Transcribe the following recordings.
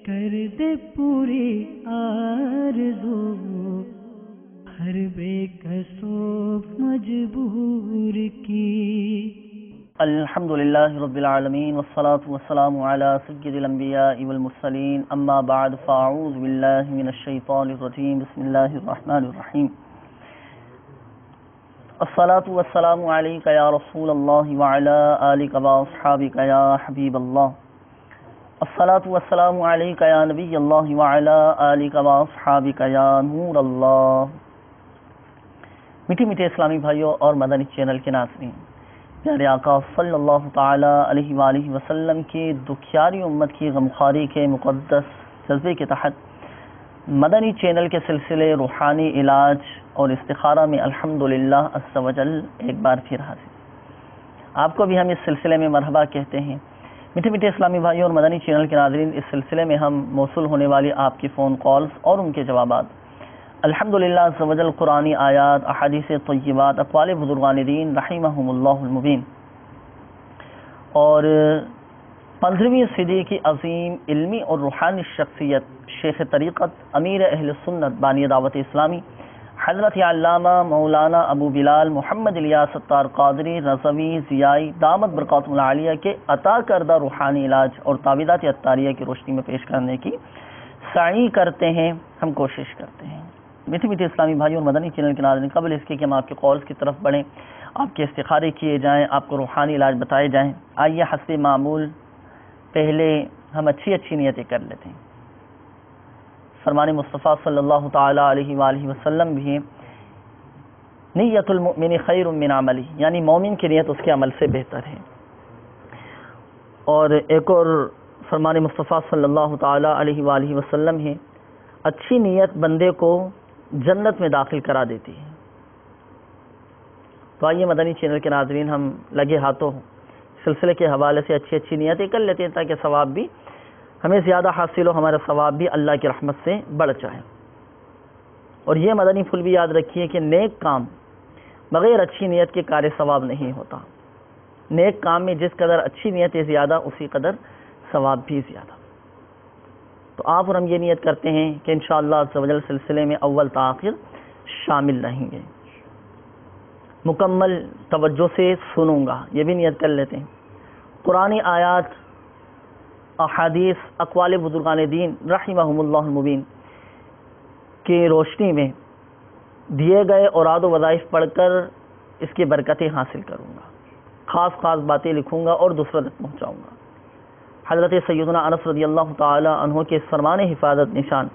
کر دے پوری آرزو ہر بے کسو مجبور کی. الحمدللہ رب العالمین والصلاة والسلام علی سید الانبیاء والمرسلین اما بعد فاعوذ باللہ من الشیطان الرجیم بسم اللہ الرحمن الرحیم. الصلاة والسلام علیک یا رسول اللہ وعلی آلک واصحابک یا حبیب اللہ. الصلاة والسلام علیک یا نبی اللہ وعلی آلک واصحابک یا نور اللہ. میٹھے میٹھے اسلامی بھائیوں اور مدنی چینل کے ناظرین، پیارے آقا صلی اللہ تعالی علیہ وآلہ وسلم کی دکھیاری امت کی غمخواری کے مقدس جذبے کے تحت مدنی چینل کے سلسلے روحانی علاج اور استخارہ میں الحمدللہ عز و جل ایک بار پھر حاضر. آپ کو بھی ہم اس سلسلے میں مرحبا کہتے ہیں. میٹھے میٹھے اسلامی بھائیوں اور مدنی چینل کے ناظرین، اس سلسلے میں ہم موصول ہونے والی آپ کی فون کالز اور ان کے جوابات الحمدللہ عز و جل قرآنی آیات، احادیث طیبات، اقوال بزرگان دین رحمہم اللہ المبین اور 15ویں صدی کی عظیم علمی اور روحانی شخصیت شیخ طریقت امیر اہل سنت بانی دعوت اسلامی حضرت علامہ مولانا ابو بلال محمد الیاس ستار قادری رضوی ضیائی دامت برکاتہ العالیہ کے عطا کردہ روحانی علاج اور تعویذات عطاریہ کی روشنی میں پیش کرنے کی سعی کرتے ہیں، ہم کوشش کرتے ہیں. میٹھے میٹھے اسلامی بھائی اور مدنی چینل کے ناظرین، قبل اس کے کہ ہم آپ کے کالز کی طرف بڑھیں، آپ کے استخارے کیے جائیں، آپ کو روحانی علاج بتائے جائیں، آئیے حسب معمول پہلے ہم اچھی نیتیں کر لیتے ہیں. فرمان مصطفیٰ صلی اللہ تعالی علیہ وآلہ وسلم بھی نیت المؤمن خیر من عملی، یعنی مومن کی نیت اس کے عمل سے بہتر ہے. اور ایک اور فرمان مصطفیٰ صلی اللہ تعالی علیہ وآلہ وسلم ہے، اچھی نیت بندے کو جنت میں داخل کرا دیتی ہے. تو آئیے مدنی چینل کے ناظرین، ہم لگے ہاتھوں سلسلے کے حوالے سے اچھی نیتیں کر لیتے ہیں تاکہ ثواب بھی ہمیں زیادہ حاصل ہو، ہمارا ثواب بھی اللہ کی رحمت سے بڑھ جائے. اور یہ مدنی پھول بھی یاد رکھیے کہ نیک کام بغیر اچھی نیت کے کار ثواب نہیں ہوتا. نیک کام میں جس قدر اچھی نیت ہے زیادہ، اسی قدر ثواب بھی زیادہ. تو آپ اور ہم یہ نیت کرتے ہیں کہ انشاءاللہ عز و جل سلسلے میں اول تا آخر شامل رہیں گے، مکمل توجہ سے سنوں گا، یہ بھی نیت کر لیتے ہیں. قرآنی آیات، احادیث، اقوال بزرگان دین رحمہم اللہ المبین کی روشنی میں دیے گئے اوراد و وظائف پڑھ کر اس کی برکتیں حاصل کروں گا، خاص باتیں لکھوں گا اور دوسروں تک پہنچاؤں گا. حضرت سیدنا انس رضی اللہ تعالی عنہ کے فرمان حفاظت نشان،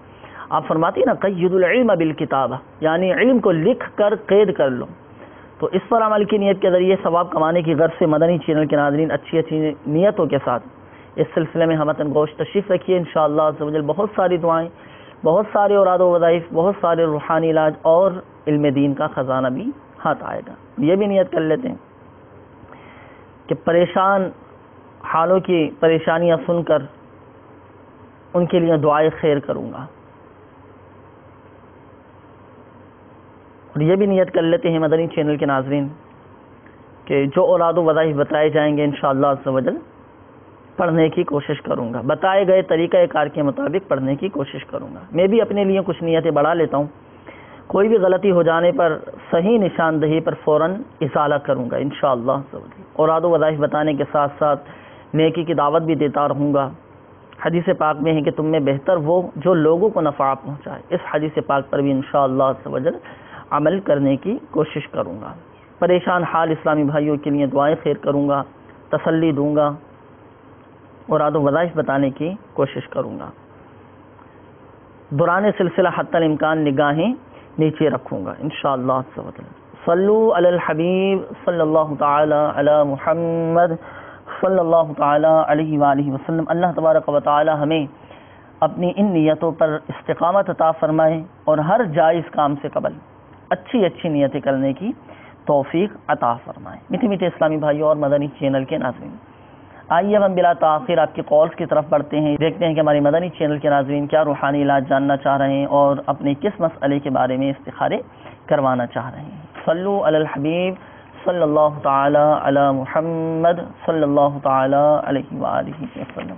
آپ فرماتی نا قید العلم بالکتابہ، یعنی علم کو لکھ کر قید کر لو. تو اس پر عمل کی نیت کے ذریعے ثواب کمانے کی غرض سے مدنی چینل کے ناظرین اچھی نیتوں کے ساتھ اس سلسلے میں ہمتن گوش تشریف رکھیے. انشاءاللہ عز و جل بہت ساری دعائیں، بہت سارے اوراد و وظائف، بہت سارے روحانی علاج اور علم دین کا خزانہ بھی ہاتھ آئے گا. یہ بھی نیت کر لیتے ہیں کہ پریشان حالوں کی پریشانیاں سن کر ان کے لیے دعائے خیر کروں گا. اور یہ بھی نیت کر لیتے ہیں مدنی چینل کے ناظرین کہ جو اوراد و وظائف بتائے جائیں گے انشاءاللہ عز و جل پڑھنے کی کوشش کروں گا، بتائے گئے طریقہ کار کے مطابق پڑھنے کی کوشش کروں گا. میں بھی اپنے لیے کچھ نیتیں بڑھا لیتا ہوں، کوئی بھی غلطی ہو جانے پر صحیح نشاندہی پر فوراً ازالہ کروں گا انشاءاللہ عز و جل. اوراد و وظائف بتانے کے ساتھ ساتھ نیکی کی دعوت بھی دیتا رہوں گا. حدیث پاک میں ہے کہ تم میں بہتر وہ جو لوگوں کو نفع پہنچائے. اس حدیث پاک پر بھی انشاءاللہ عز و جل عمل کرنے کی کوشش کروں گا. پریشان حال اسلامی بھائیوں کے لیے دعائیں خیر کروں گا، تسلی دوں گا، اوراد و وظائف بتانے کی کوشش کروں گا. دوران سلسلہ حتی الامکان نگاہیں نیچے رکھوں گا انشاءاللہ عز و جل. صلو علی الحبیب صلی اللہ تعالی علی محمد صلی اللہ تعالی علیہ وآلہ وسلم. اللہ تبارک و تعالی ہمیں اپنی ان نیتوں پر استقامت عطا فرمائے اور ہر جائز کام سے قبل اچھی نیتیں کرنے کی توفیق عطا فرمائے. میٹھے میٹھے اسلامی بھائیوں اور مدنی چینل کے ناظرین، آئیے ہم بلا تاخیر آپ کی کالز کی طرف بڑھتے ہیں. دیکھتے ہیں کہ ہماری مدنی چینل کے ناظرین کیا روحانی علاج جاننا چاہ رہے ہیں اور اپنے کس مسئلے کے بارے میں استخارے کروانا چاہ رہے ہیں. صلو علی الحبیب صلی اللہ تعالی علی محمد صلی اللہ تعالی علیہ وآلہ وسلم.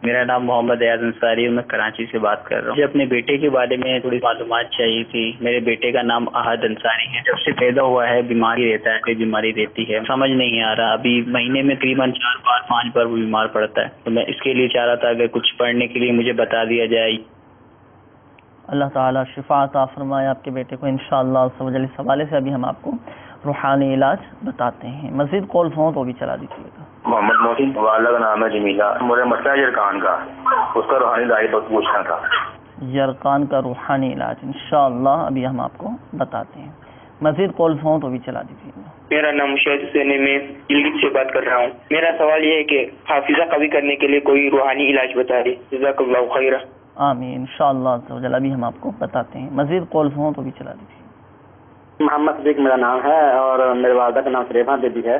میرا نام محمد ایاز انصاری ہے، میں کراچی سے بات کر رہا ہوں۔ مجھے اپنے بیٹے کے بارے میں تھوڑی معلومات چاہیے تھی۔ میرے بیٹے کا نام احد انصاری ہے، جب سے پیدا ہوا ہے بیماری رہتا ہے، کوئی بیماری رہتی ہے، سمجھ نہیں آ رہا۔ ابھی مہینے میں تقریباً 4 بار 5 بار وہ بیمار پڑتا ہے، تو میں اس کے لیے چاہ رہا تھا کہ کچھ پڑھنے کے لیے مجھے بتا دیا جائے۔ اللہ تعالیٰ شفا عطا فرمائے آپ کے بیٹے کو انشاءاللہ عز و جل۔ اس حوالے سے ابھی ہم آپ کو روحانی علاج بتاتے ہیں۔ مزید کال ہوں تو بھی چلا دیجیے گا۔ محمد محسن والدہ کا نام ہے جمیلہ، میرا مسئلہ ہے یرکان کا، اس کا روحانی علاج بہت پوچھنا تھا۔ یرکان کا روحانی علاج انشاءاللہ ابھی ہم آپ کو بتاتے ہیں۔ مزید کال ہوں تو بھی چلا دیجیے گا۔ میرا نام مشاہد حسین ہے، میں گلگت سے بات کر رہا ہوں۔ میرا سوال یہ ہے کہ حافظہ قوی کرنے کے لیے کوئی روحانی علاج بتا دیں، جزاک اللہ خیرہ۔ آمین انشاءاللہ عز و جل، ابھی ہم آپ کو بتاتے ہیں۔ مزید کال ہوں تو بھی چلا دیجیے۔ محمد صدیق میرا نام ہے اور میرے والدہ کا نام سریفہ بی بی ہے۔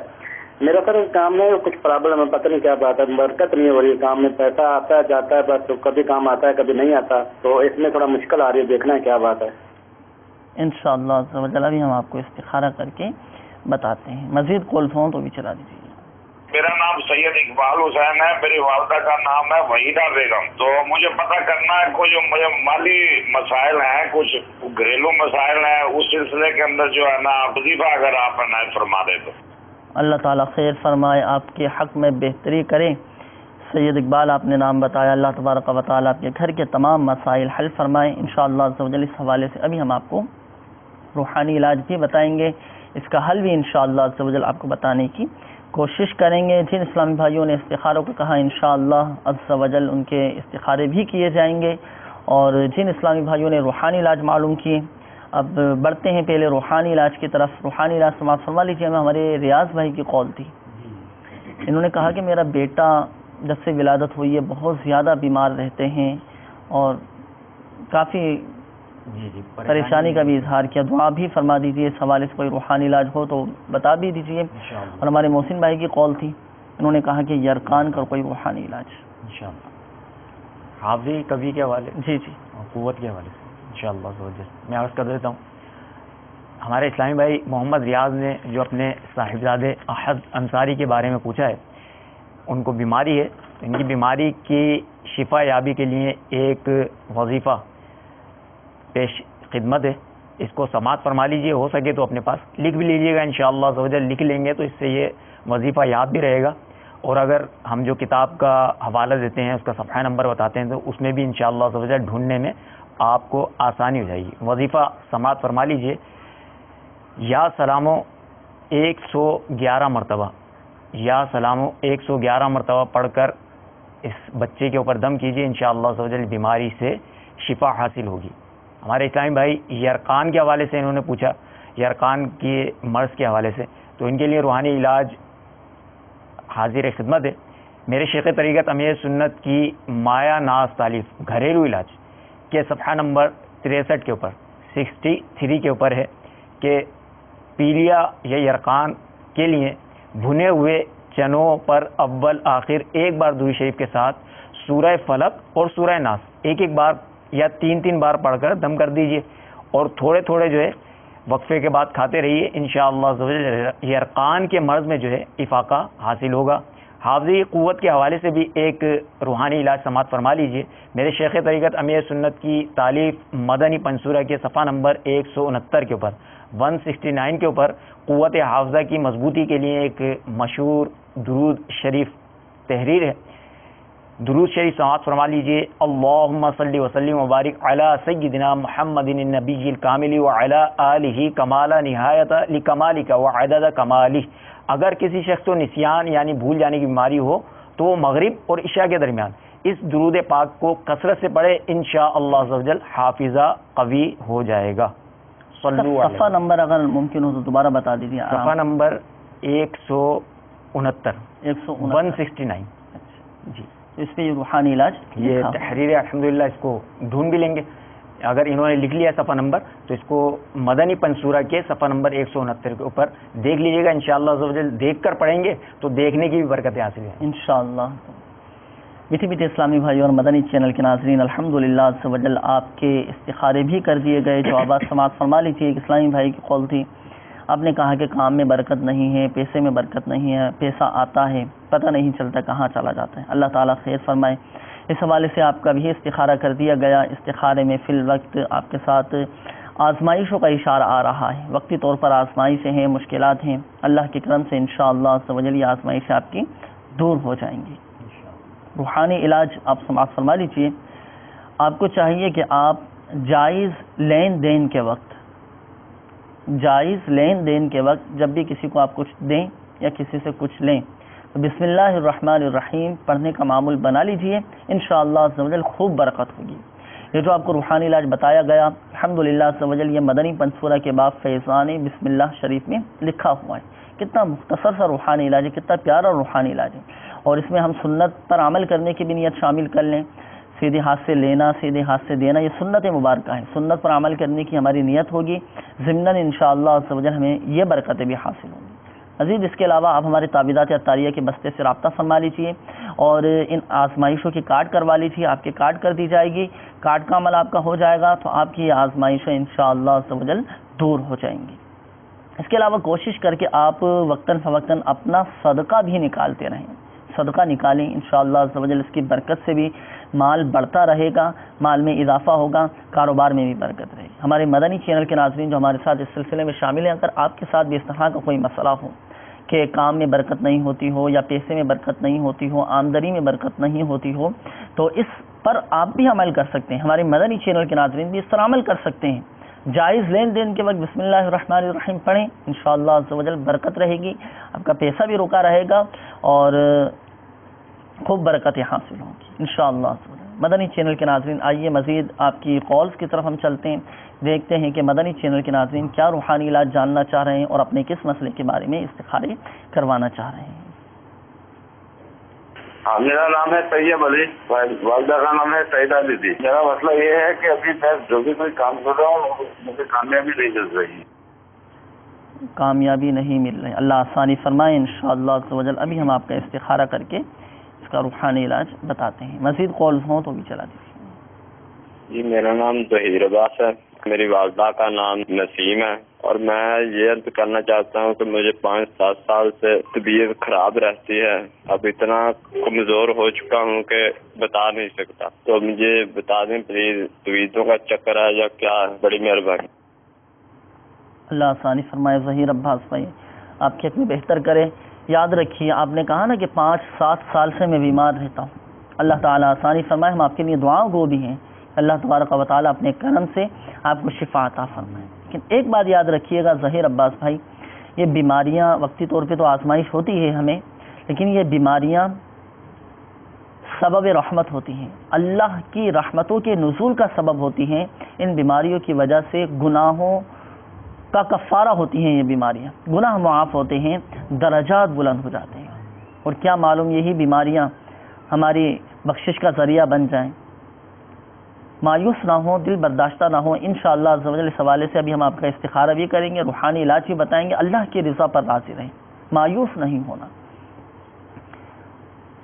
میرا سر کام میں کچھ پرابلم ہے، پتہ نہیں کیا بات ہے، برکت نہیں ہو رہی کام میں، پیسہ آتا ہے جاتا ہے بس، کبھی کام آتا ہے کبھی نہیں آتا، تو اس میں تھوڑا مشکل آ رہی ہے، دیکھنا ہے کیا بات ہے۔ انشاءاللہ عز و جل ابھی ہم آپ کو استخارہ کر کے بتاتے ہیں۔ مزید کال ہوں تو بھی چلا دیجیے۔ میرا نام سید اقبال حسین ہے، میری والدہ کا نام ہے وحیدہ بیگم۔ تو مجھے پتہ کرنا ہے کچھ مجھے مالی مسائل ہیں، کچھ گھریلو مسائل ہیں، اس سلسلے کے اندر جو ہے نا وظیفہ اگر آپ عنایت فرما دیں تو۔ اللہ تعالیٰ خیر فرمائے، آپ کے حق میں بہتری کرے۔ سید اقبال آپ نے نام بتایا، اللہ تبارک و تعالیٰ آپ کے گھر کے تمام مسائل حل فرمائے انشاءاللہ عز و جل۔ اس حوالے سے ابھی ہم آپ کو روحانی علاج بھی بتائیں گے، اس کا حل بھی انشاءاللہ عز و جل آپ کو بتانے کی کوشش کریں گے۔ جن اسلامی بھائیوں نے استخاروں کو کہا انشاءاللہ عز و جل ان کے استخارے بھی کیے جائیں گے، اور جن اسلامی بھائیوں نے روحانی علاج معلوم کیے، اب بڑھتے ہیں پہلے روحانی علاج کی طرف۔ روحانی علاج سماعت فرما لیجیے۔ میں ہمارے ریاض بھائی کی قول تھی، انہوں نے کہا کہ میرا بیٹا جب سے ولادت ہوئی ہے بہت زیادہ بیمار رہتے ہیں اور کافی پریشانی کا بھی اظہار کیا۔ دعا بھی فرما دیجیے، اس حوالے سے کوئی روحانی علاج ہو تو بتا بھی دیجیے۔ اور ہمارے محسن بھائی کی قول تھی، انہوں نے کہا کہ یرکان کا کوئی روحانی علاج انشاءاللہ۔ حافظی کبھی کے حوالے جی قوت کے حوالے سے انشاءاللہ میں عرض کر دیتا ہوں۔ ہمارے اسلامی بھائی محمد ریاض نے جو اپنے صاحبزادے احد انصاری کے بارے میں پوچھا ہے، ان کو بیماری ہے، ان کی بیماری کی شفا یابی کے لیے ایک وظیفہ پیش خدمت ہے، اس کو سماعت فرما لیجئے، ہو سکے تو اپنے پاس لکھ بھی لیجئے گا انشاءاللہ عز و جل۔ لکھ لیں گے تو اس سے یہ وظیفہ یاد بھی رہے گا، اور اگر ہم جو کتاب کا حوالہ دیتے ہیں، اس کا صفحہ نمبر بتاتے ہیں، تو اس میں بھی انشاءاللہ عز و جل ڈھونڈنے میں آپ کو آسانی ہو جائے گی۔ وظیفہ سماعت فرما لیجئے، یا سلامو 111 مرتبہ، یا سلامو 111 مرتبہ پڑھ کر اس بچے کے اوپر دم کیجئے، انشاءاللہ عز و جل بیماری سے شفا حاصل ہوگی۔ ہمارے اسلامی بھائی یرقان کے حوالے سے انہوں نے پوچھا، یرقان کے مرض کے حوالے سے، تو ان کے لیے روحانی علاج حاضر خدمت ہے۔ میرے شیخ طریقت امیر سنت کی مایا ناز تالیف گھریلو علاج کے صفحہ نمبر 63 کے اوپر 63 کے اوپر ہے کہ پیلیا یا یرقان کے لیے بھنے ہوئے چنوں پر اول آخر ایک بار درود شریف کے ساتھ سورہ فلق اور سورہ ناس ایک بار یا 3 بار پڑھ کر دم کر دیجئے، اور تھوڑے تھوڑے جو ہے وقفے کے بعد کھاتے رہیے، انشاءاللہ یرقان کے مرض میں جو ہے افاقہ حاصل ہوگا۔ حافظی قوت کے حوالے سے بھی ایک روحانی علاج سماعت فرما لیجئے۔ میرے شیخ طریقت امیر سنت کی تالیف مدنی پنصورہ کے صفحہ نمبر 169 کے اوپر 169 کے اوپر قوت حافظہ کی مضبوطی کے لیے ایک مشہور درود شریف تحریر ہے۔ درود شریف سماعت فرما لیجئے۔ اللہم صلی وسلم وبارک علی سیدنا محمد النبی الکامل وعلی آلہ کمال نہایت لکمالک وعدد کمالہ۔ اگر کسی شخص کو نسیان یعنی بھول جانے کی بیماری ہو تو وہ مغرب اور عشاء کے درمیان اس درود پاک کو کثرت سے پڑھے، انشاءاللہ عز و جل حافظہ قوی ہو جائے گا۔ صفحہ نمبر اگر ممکن ہو تو دوبارہ بتا دیجیے۔ صفحہ نمبر 169 169 جی، اس پہ یہ روحانی علاج یہ تحریر ہے، الحمدللہ اس کو ڈھونڈ بھی لیں گے۔ اگر انہوں نے لکھ لیا صفحہ نمبر تو اس کو مدنی پنصورہ کے صفحہ نمبر 169 کے اوپر دیکھ لیجیے گا، انشاءاللہ عز و جل دیکھ کر پڑھیں گے تو دیکھنے کی بھی برکتیں حاصل ہیں انشاءاللہ۔ میٹھے میٹھے اسلامی بھائی اور مدنی چینل کے ناظرین، الحمدللہ عز و جل آپ کے استخارے بھی کر دیے گئے، جوابات سماعت فرما لیجیے۔ ایک اسلامی بھائی کی قول تھی، آپ نے کہا کہ کام میں برکت نہیں ہے، پیسے میں برکت نہیں ہے، پیسہ آتا ہے پتہ نہیں چلتا کہاں چلا جاتا ہے۔ اللہ تعالیٰ خیر فرمائے۔ اس حوالے سے آپ کا بھی استخارہ کر دیا گیا. استخارے میں فی الوقت آپ کے ساتھ آزمائشوں کا اشارہ آ رہا ہے. وقتی طور پر آزمائشیں ہیں, مشکلات ہیں. اللہ کے کرم سے انشاءاللہ عز و جل یہ آزمائشیں آپ کی دور ہو جائیں گی. روحانی علاج آپ سماعت فرما لیجیے. آپ کو چاہیے کہ آپ جائز لین دین کے وقت جب بھی کسی کو آپ کچھ دیں یا کسی سے کچھ لیں تو بسم اللہ الرحمن الرحیم پڑھنے کا معمول بنا لیجئے. انشاءاللہ عز و جل خوب برکت ہوگی. یہ جو آپ کو روحانی علاج بتایا گیا الحمدللہ عز و جل یہ مدنی پنسورہ کے باب فیضان بسم اللہ شریف میں لکھا ہوا ہے. کتنا مختصر سا روحانی علاج ہے, کتنا پیارا روحانی علاج ہے. اور اس میں ہم سنت پر عمل کرنے کی بھی نیت شامل کر لیں. سیدھے ہاتھ سے لینا, سیدھے ہاتھ سے دینا, یہ سنت مبارکہ ہے. سنت پر عمل کرنے کی ہماری نیت ہوگی. ضمناً انشاءاللہ عز و جل ہمیں یہ برکتیں بھی حاصل ہوں گی. مزید اس کے علاوہ آپ ہمارے تعویذات عطاریہ کے بستے سے رابطہ فرما لیجیے اور ان آزمائشوں کی کارڈ کروا لیجیے. آپ کے کارڈ کر دی جائے گی, کارڈ کا عمل آپ کا ہو جائے گا تو آپ کی یہ آزمائشیں انشاءاللہ عز و جل دور ہو جائیں گی. اس کے علاوہ کوشش کر کے آپ وقتاً فوقتاً اپنا صدقہ بھی نکالتے رہیں. صدقہ نکالیں, انشاءاللہ عز و جل اس کی برکت سے بھی مال بڑھتا رہے گا, مال میں اضافہ ہوگا, کاروبار میں بھی برکت رہے گی. ہمارے مدنی چینل کے ناظرین جو ہمارے ساتھ اس سلسلے میں شامل ہیں, اگر آپ کے ساتھ بھی اس طرح کا کوئی مسئلہ ہو کہ کام میں برکت نہیں ہوتی ہو یا پیسے میں برکت نہیں ہوتی ہو, آمدنی میں برکت نہیں ہوتی ہو, تو اس پر آپ بھی عمل کر سکتے ہیں. ہمارے مدنی چینل کے ناظرین بھی اس پر عمل کر سکتے ہیں. جائز لین دین کے وقت بسم اللہ الرحمن الرحیم پڑھیں, انشاءاللہ عز و جل برکت رہے گی, آپ کا پیسہ بھی رکا رہے گا اور خوب برکتیں حاصل ہوں گی انشاءاللہ عز و جل. مدنی چینل کے ناظرین آئیے مزید آپ کی کالز کی طرف ہم چلتے ہیں, دیکھتے ہیں کہ مدنی چینل کے ناظرین کیا روحانی علاج جاننا چاہ رہے ہیں اور اپنے کس مسئلے کے بارے میں استخارے کروانا چاہ رہے ہیں. ہاں, میرا نام ہے طیب علی, والدہ کا نام ہے سعیدہ دیدی. میرا مسئلہ یہ ہے کہ ابھی میں جو بھی کوئی کام کر رہا ہوں مجھے کامیابی نہیں مل رہی. کامیابی نہیں مل رہی, اللہ آسانی فرمائے انشاءاللہ عز و جل. ابھی ہم آپ کا استخارہ کر کے اس کا روحانی علاج بتاتے ہیں. مزید کالز ہوں تو بھی چلا دیجیے. جی, میرا نام ظہیر عباس ہے, میری والدہ کا نام نسیم ہے, اور میں یہ عرض کرنا چاہتا ہوں کہ مجھے 5-7 سال سے طبیعت خراب رہتی ہے. اب اتنا کمزور ہو چکا ہوں کہ بتا نہیں سکتا, تو مجھے بتا دیں پلیز طبیعتوں کا چکر ہے یا کیا ہے, بڑی مہربانی. اللہ آسانی فرمائے ظہیر عباس بھائی, آپ کے حق میں بہتر کرے. یاد رکھیے آپ نے کہا نا کہ 5-7 سال سے میں بیمار رہتا ہوں. اللہ تعالیٰ آسانی فرمائے. ہم آپ کے لیے دعاؤں گو بھی ہیں, اللہ تبارک و تعالیٰ اپنے کرم سے آپ کو شفا عطا فرمائے. لیکن ایک بات یاد رکھیے گا ظہیر عباس بھائی, یہ بیماریاں وقتی طور پہ تو آزمائش ہوتی ہے ہمیں, لیکن یہ بیماریاں سبب رحمت ہوتی ہیں, اللہ کی رحمتوں کے نزول کا سبب ہوتی ہیں. ان بیماریوں کی وجہ سے گناہوں کا کفارہ ہوتی ہیں. یہ بیماریاں گناہ معاف ہوتے ہیں, درجات بلند ہو جاتے ہیں, اور کیا معلوم یہی بیماریاں ہماری بخشش کا ذریعہ بن جائیں. مایوس نہ ہوں, دل برداشتہ نہ ہوں. انشاءاللہ عز و جل اس حوالے سے ابھی ہم آپ کا استخارہ بھی کریں گے, روحانی علاج بھی بتائیں گے. اللہ کی رضا پر راضی رہیں, مایوس نہیں ہونا.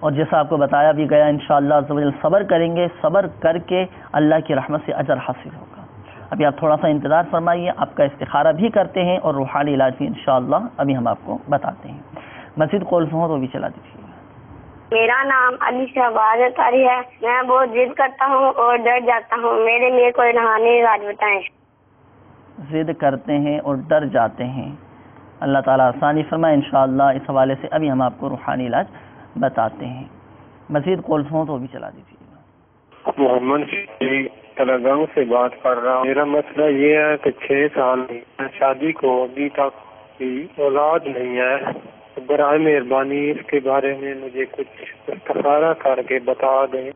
اور جیسا آپ کو بتایا بھی گیا انشاءاللہ عز و جل صبر کریں گے, صبر کر کے اللہ کی رحمت سے اجر حاصل ہوگا. ابھی آپ تھوڑا سا انتظار فرمائیے, آپ کا استخارہ بھی کرتے ہیں اور روحانی علاج بھی انشاءاللہ ابھی ہم آپ کو بتاتے ہیں. مزید کالز ہوں تو بھی چلا دیجیے. میرا نام علی شہباز اتاری ہے. میں بہت ضد کرتا ہوں اور ڈر جاتا ہوں, میرے لیے کوئی روحانی علاج بتائیں. ضد کرتے ہیں اور ڈر جاتے ہیں, اللہ تعالیٰ آسانی فرمائے انشاءاللہ. اس حوالے سے ابھی ہم آپ کو روحانی علاج بتاتے ہیں. مزید کالز ہوں تو بھی چلا دیجیے. محمد تلگاؤں سے بات کر رہا ہوں. میرا مسئلہ یہ ہے کہ 6 سال شادی کو ابھی تک اولاد نہیں ہے. برائے مہربانی اس کے بارے میں مجھے کچھ استخارہ کر کے بتا دیں.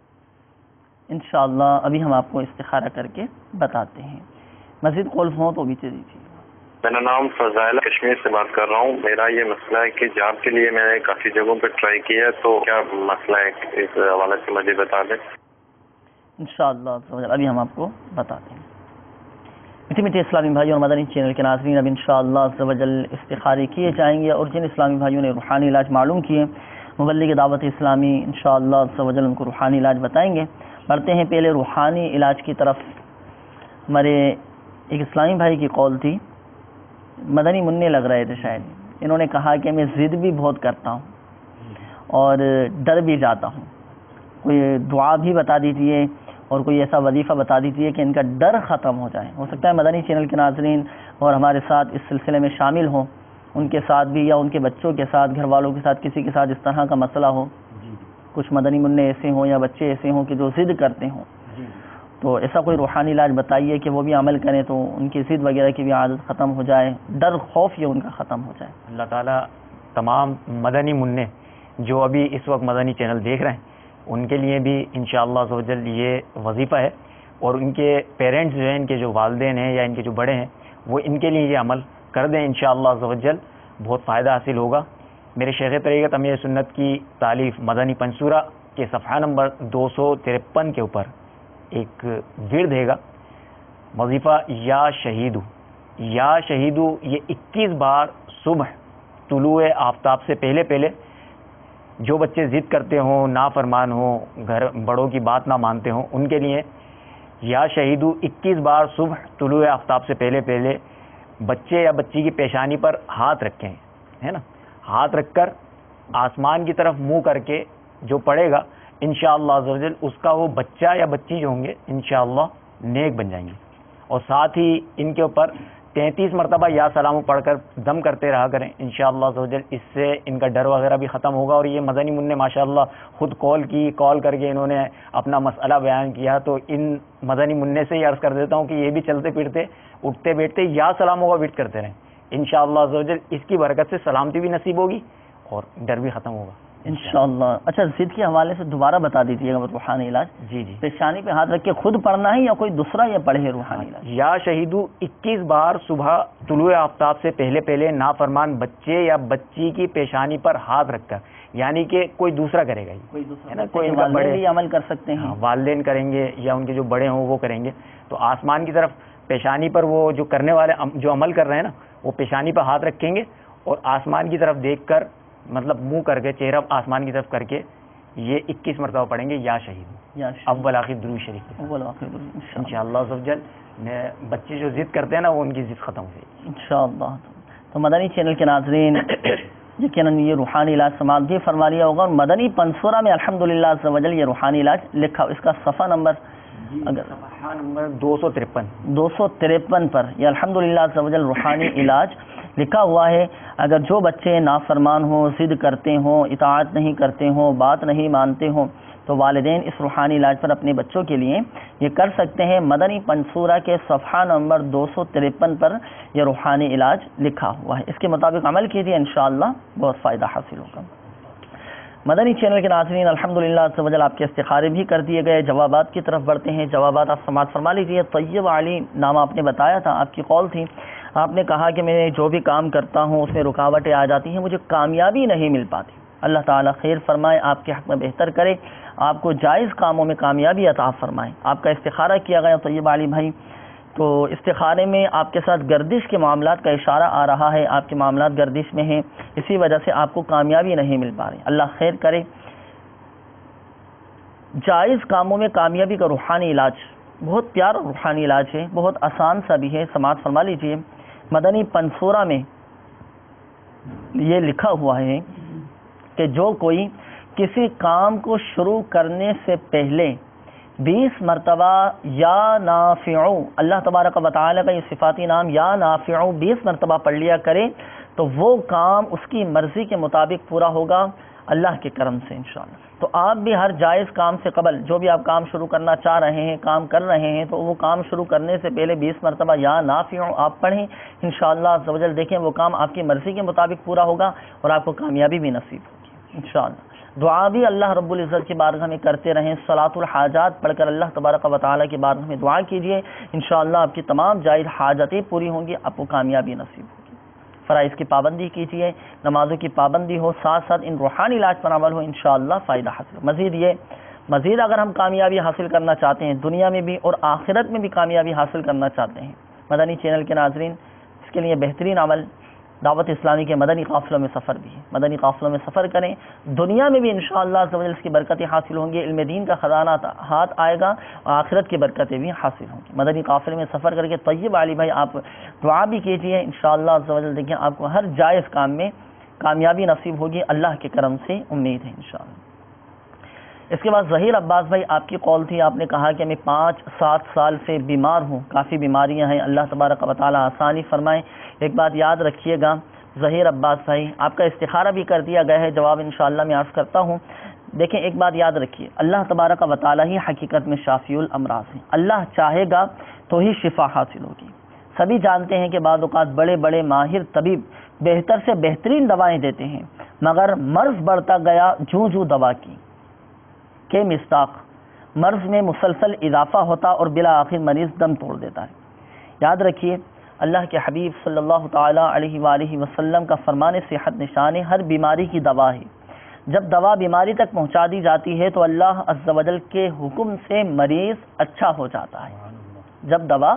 انشاءاللہ ابھی ہم آپ کو استخارہ کر کے بتاتے ہیں. مزید کالز ہوں تو بھی چل دیجیے. میرا نام فضائل کشمیر سے بات کر رہا ہوں. میرا یہ مسئلہ ہے کہ جاب کے لیے میں نے کافی جگہوں پہ ٹرائی کیا ہے, تو کیا مسئلہ ہے اس حوالے سے مجھے بتا دیں. انشاءاللہ ابھی ہم آپ کو بتاتے ہیں. میٹھے میٹھے اسلامی بھائی اور مدنی چینل کے ناظرین, اب انشاءاللہ عز و جل استخارے کیے جائیں گے, اور جن اسلامی بھائیوں نے روحانی علاج معلوم کیے, مبلغ دعوت اسلامی انشاءاللہ عز و جل ان کو روحانی علاج بتائیں گے. بڑھتے ہیں پہلے روحانی علاج کی طرف. ہمارے ایک اسلامی بھائی کی کال تھی, مدنی منع لگ رہے تھے شاید. انہوں نے کہا کہ میں ضد بھی بہت کرتا ہوں اور ڈر بھی جاتا ہوں. کوئی دعا بھی بتا دیجیے اور کوئی ایسا وظیفہ بتا دیجیے کہ ان کا ڈر ختم ہو جائے. ہو سکتا ہے مدنی چینل کے ناظرین اور ہمارے ساتھ اس سلسلے میں شامل ہوں, ان کے ساتھ بھی یا ان کے بچوں کے ساتھ, گھر والوں کے ساتھ, کسی کے ساتھ اس طرح کا مسئلہ ہو. کچھ مدنی منع ایسے ہوں یا بچے ایسے ہوں کہ جو ضد کرتے ہوں, تو ایسا کوئی روحانی علاج بتائیے کہ وہ بھی عمل کریں تو ان کی ضد وغیرہ کی بھی عادت ختم ہو جائے, ڈر خوف یہ ان کا ختم ہو جائے. اللہ تعالیٰ تمام مدنی منع جو ابھی اس وقت مدنی چینل دیکھ رہے ہیں ان کے لیے بھی انشاءاللہ عز و جل یہ وظیفہ ہے, اور ان کے پیرنٹس جو ہیں, ان کے جو والدین ہیں یا ان کے جو بڑے ہیں, وہ ان کے لیے یہ عمل کر دیں انشاءاللہ عز و جل, بہت فائدہ حاصل ہوگا. میرے شیخ طریقت امیر سنت کی تالیف مدنی پنصورہ کے صفحہ نمبر 253 کے اوپر ایک ورد ہے گا, وظیفہ یا شہیدو. یا شہیدو یہ 21 بار صبح طلوع آفتاب سے پہلے پہلے, جو بچے ضد کرتے ہوں, نافرمان ہوں, گھر بڑوں کی بات نہ مانتے ہوں, ان کے لیے یا شہیدو 21 بار صبح طلوع آفتاب سے پہلے پہلے بچے یا بچی کی پیشانی پر ہاتھ رکھیں, ہے نا, ہاتھ رکھ کر آسمان کی طرف منہ کر کے جو پڑھے گا انشاءاللہ عز و جل اس کا وہ بچہ یا بچی جو ہوں گے انشاءاللہ نیک بن جائیں گے. اور ساتھ ہی ان کے اوپر 33 مرتبہ یا سلام پڑھ کر دم کرتے رہا کریں انشاءاللہ عز و جل. اس سے ان کا ڈر وغیرہ بھی ختم ہوگا. اور یہ مدنی منع ماشاءاللہ خود کال کر کے انہوں نے اپنا مسئلہ بیان کیا, تو ان مدنی منع سے یہ عرض کر دیتا ہوں کہ یہ بھی چلتے پھرتے اٹھتے بیٹھتے یا سلاموں کا وٹ کرتے رہیں انشاءاللہ عز و جل. اس کی برکت سے سلامتی بھی نصیب ہوگی اور ڈر بھی ختم ہوگا انشاءاللہ. اچھا, ضد کے حوالے سے دوبارہ بتا دیجیے گا روحانی علاج. جی, پیشانی پہ ہاتھ رکھ کے خود پڑھنا ہے یا کوئی دوسرا یہ پڑھے روحانی علاج؟ یا شہیدو 21 بار صبح طلوع آفتاب سے پہلے پہلے نافرمان بچے یا بچی کی پیشانی پر ہاتھ رکھ کر, یعنی کہ کوئی دوسرا کرے گا, کوئی والدین بھی عمل کر سکتے ہیں, والدین کریں گے یا ان کے جو بڑے ہوں وہ کریں گے. تو آسمان کی طرف پیشانی پر وہ جو کرنے والے جو عمل کر رہے ہیں نا, وہ پیشانی پر ہاتھ رکھیں گے اور آسمان کی طرف دیکھ کر, مطلب منہ کر کے, چہرہ آسمان کی طرف کر کے یہ 21 مرتبہ پڑھیں گے یا شہید اول آخر درود شریف انشاءاللہ عز و جل. بچے جو ضد کرتے ہیں نا وہ ان کی ضد ختم ہو جائے گی انشاءاللہ. تو مدنی چینل کے ناظرین یقیناً یہ روحانی علاج سماعت بھی فرما لیا ہوگا. اور مدنی پنصورہ میں الحمدللہ عز و جل یہ روحانی علاج لکھا, اس کا صفحہ نمبر صفحہ نمبر 253 پر یہ الحمدللہ عز و جل روحانی علاج لکھا ہوا ہے. اگر جو بچے نافرمان ہوں, ضد کرتے ہوں, اطاعت نہیں کرتے ہوں, بات نہیں مانتے ہوں, تو والدین اس روحانی علاج پر اپنے بچوں کے لیے یہ کر سکتے ہیں. مدنی پنصورہ کے صفحہ نمبر 253 پر یہ روحانی علاج لکھا ہوا ہے. اس کے مطابق عمل کیجیے, انشاءاللہ بہت فائدہ حاصل ہوگا. مدنی چینل کے ناظرین الحمدللہ عز و جل آپ کے استخارے بھی کر دیے گئے. جوابات کی طرف بڑھتے ہیں. جوابات آپ سماعت فرما لیجیے. طیب علی نام آپ نے بتایا تھا, آپ کی قول تھی, آپ نے کہا کہ میں جو بھی کام کرتا ہوں اس میں رکاوٹیں آ جاتی ہیں, مجھے کامیابی نہیں مل پاتی. اللہ تعالیٰ خیر فرمائے, آپ کے حق میں بہتر کرے, آپ کو جائز کاموں میں کامیابی عطا فرمائے. آپ کا استخارہ کیا گیا طیب علی بھائی, تو استخارے میں آپ کے ساتھ گردش کے معاملات کا اشارہ آ رہا ہے. آپ کے معاملات گردش میں ہیں, اسی وجہ سے آپ کو کامیابی نہیں مل پا رہی. اللہ خیر کرے. جائز کاموں میں کامیابی کا روحانی علاج بہت پیارا روحانی علاج ہے, بہت آسان سا بھی ہے. سماعت فرما لیجیے. مدنی پنصورہ میں یہ لکھا ہوا ہے کہ جو کوئی کسی کام کو شروع کرنے سے پہلے 20 مرتبہ یا نافع, اللہ تبارک و تعالی کا یہ صفاتی نام یا نافع 20 مرتبہ پڑھ لیا کرے تو وہ کام اس کی مرضی کے مطابق پورا ہوگا اللہ کے کرم سے انشاءاللہ. تو آپ بھی ہر جائز کام سے قبل جو بھی آپ کام شروع کرنا چاہ رہے ہیں, کام کر رہے ہیں, تو وہ کام شروع کرنے سے پہلے 20 مرتبہ یا نافع آپ پڑھیں انشاءاللہ عز و جل. دیکھیں وہ کام آپ کی مرضی کے مطابق پورا ہوگا اور آپ کو کامیابی بھی نصیب ہوگی انشاءاللہ. دعا بھی اللہ رب العزت کی بارگاہ میں کرتے رہیں. صلاۃ الحاجات پڑھ کر اللہ تبارک و تعالیٰ کی بارگاہ میں دعا کیجیے, انشاءاللہ آپ کی تمام جائز حاجتیں پوری ہوں گی, آپ کو کامیابی نصیب ہوگی. فرائض کی پابندی کیجیے, نمازوں کی پابندی ہو, ساتھ ساتھ ان روحانی علاج پر عمل ہو, انشاءاللہ فائدہ حاصل. مزید اگر ہم کامیابی حاصل کرنا چاہتے ہیں, دنیا میں بھی اور آخرت میں بھی کامیابی حاصل کرنا چاہتے ہیں, مدنی چینل کے ناظرین اس کے لیے بہترین عمل دعوت اسلامی کے مدنی قافلوں میں سفر بھی ہے. مدنی قافلوں میں سفر کریں, دنیا میں بھی انشاءاللہ عز و جل اس کی برکتیں حاصل ہوں گی, علم دین کا خزانہ ہاتھ آئے گا اور آخرت کی برکتیں بھی حاصل ہوں گی. مدنی قافلے میں سفر کر کے طیب علی بھائی آپ دعا بھی کیجیے, انشاءاللہ عز و جل دیکھیں آپ کو ہر جائز کام میں کامیابی نصیب ہوگی, اللہ کے کرم سے امید ہے انشاءاللہ. اس کے بعد ظہیر عباس بھائی آپ کی قول تھی، آپ نے کہا کہ میں 5-7 سال سے بیمار ہوں، کافی بیماریاں ہیں، اللہ تبارک و تعالی آسانی فرمائے۔ ایک بات یاد رکھیے گا ظہیر عباس بھائی، آپ کا استخارہ بھی کر دیا گیا ہے، جواب انشاءاللہ میں عرض کرتا ہوں۔ دیکھیں ایک بات یاد رکھیے، اللہ تبارک و تعالی ہی حقیقت میں شافی الامراض ہیں، اللہ چاہے گا تو ہی شفا حاصل ہوگی۔ سبھی جانتے ہیں کہ بعض اوقات بڑے بڑے ماہر طبیب بہتر سے بہترین دوائیں دیتے ہیں، مگر مرض بڑھتا گیا جوں جوں دوا کی کہ مصداق، مرض میں مسلسل اضافہ ہوتا اور بلاآخر مریض دم توڑ دیتا ہے۔ یاد رکھیے اللہ کے حبیب صلی اللہ تعالی علیہ وآلہ وسلم کا فرمان صحت نشان ہے، ہر بیماری کی دوا ہے۔ جب دوا بیماری تک پہنچا دی جاتی ہے تو اللہ عز و جل کے حکم سے مریض اچھا ہو جاتا ہے۔ جب دوا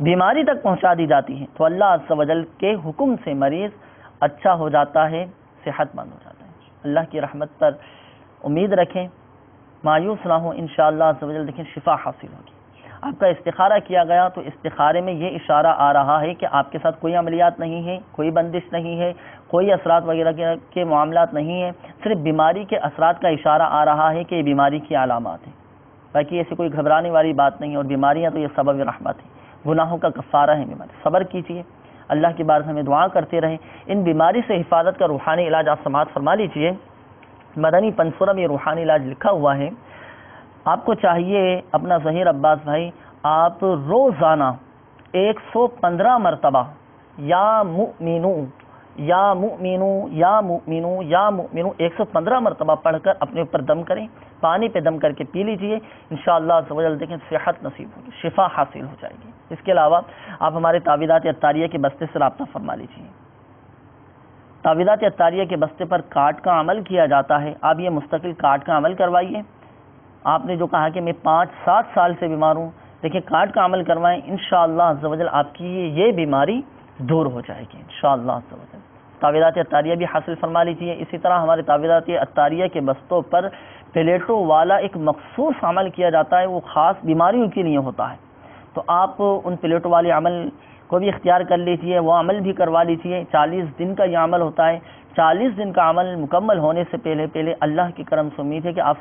بیماری تک پہنچا دی جاتی ہے تو اللہ عز و جل کے حکم سے مریض اچھا ہو جاتا ہے، صحت مند ہو جاتا ہے۔ اللہ کی رحمت پر امید رکھیں، مایوس نہ ہو، انشاءاللہ عز و جل دیکھیں شفا حاصل ہوگی۔ آپ کا استخارہ کیا گیا تو استخارے میں یہ اشارہ آ رہا ہے کہ آپ کے ساتھ کوئی عملیات نہیں ہے، کوئی بندش نہیں ہے، کوئی اثرات وغیرہ کے معاملات نہیں ہیں، صرف بیماری کے اثرات کا اشارہ آ رہا ہے کہ یہ بیماری کی علامات ہیں۔ باقی ایسی کوئی گھبرانے والی بات نہیں ہے، اور بیماریاں تو یہ سبب رحمت ہیں، گناہوں کا کفارہ ہے بیماری۔ صبر کیجیے، اللہ کی بارگاہ میں دعا کرتے رہیں۔ ان بیماری سے حفاظت کا روحانی علاج آپ سماعت فرما لیجیے، مدنی پنسورہ میں روحانی علاج لکھا ہوا ہے۔ آپ کو چاہیے اپنا ظہیر عباس بھائی، آپ روزانہ 115 مرتبہ یا مؤمنو یا مؤمنو یا مؤمنو یا مؤمنو 115 مرتبہ پڑھ کر اپنے اوپر دم کریں، پانی پہ دم کر کے پی لیجئے، انشاءاللہ عز و جل دیکھیں صحت نصیب ہوگی، شفا حاصل ہو جائے گی۔ اس کے علاوہ آپ ہمارے تعویذات اطاریہ کے بستے سے رابطہ فرما لیجیے۔ تعویذات اطاریہ کے بستے پر کاٹ کا عمل کیا جاتا ہے، آپ یہ مستقل کاٹ کا عمل کروائیے۔ آپ نے جو کہا کہ میں 5-7 سال سے بیمار ہوں، دیکھیں کاٹ کا عمل کروائیں، انشاءاللہ عز و جل آپ کی یہ بیماری دور ہو جائے گی انشاءاللہ عز و جل۔ تعویذات اطاریہ بھی حاصل فرما لیجیے۔ اسی طرح ہمارے تعویذات اطاریہ کے بستوں پر پلیٹوں والا ایک مخصوص عمل کیا جاتا ہے، وہ خاص بیماریوں کے لیے ہوتا ہے، تو آپ ان پلیٹوں والے عمل کو بھی اختیار کر لیجیے، وہ عمل بھی کروا لیجیے۔ 40 دن کا یہ عمل ہوتا ہے، 40 دن کا عمل مکمل ہونے سے پہلے اللہ کی کرم سے امید ہے کہ آپ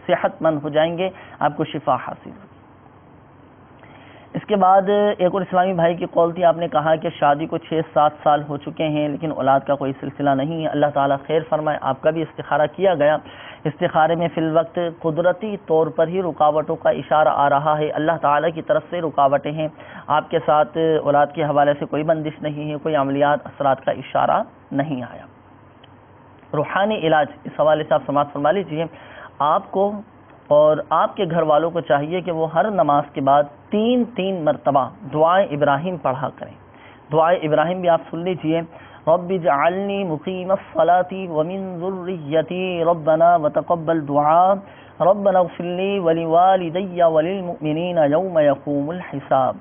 صحت مند ہو جائیں گے، آپ کو شفا حاصل ہوگی۔ اس کے بعد ایک اور اسلامی بھائی کی قول تھی، آپ نے کہا کہ شادی کو 6-7 سال ہو چکے ہیں لیکن اولاد کا کوئی سلسلہ نہیں ہے، اللہ تعالیٰ خیر فرمائے۔ آپ کا بھی استخارہ کیا گیا، استخارے میں فی الوقت قدرتی طور پر ہی رکاوٹوں کا اشارہ آ رہا ہے، اللہ تعالیٰ کی طرف سے رکاوٹیں ہیں، آپ کے ساتھ اولاد کے حوالے سے کوئی بندش نہیں ہے، کوئی عملیات اثرات کا اشارہ نہیں آیا۔ روحانی علاج اس حوالے سے آپ سماعت فرما لیجیے۔ آپ کو اور آپ کے گھر والوں کو چاہیے کہ وہ ہر نماز کے بعد 3 مرتبہ دعائے ابراہیم پڑھا کریں۔ دعائے ابراہیم بھی آپ سن لیجئے، رب اجعلنی مقیم الصلاۃ ومن ذریتی ربنا وتقبل دعاء ربنا اغفر لی ولوالدی وللمؤمنین یوم یقوم الحساب۔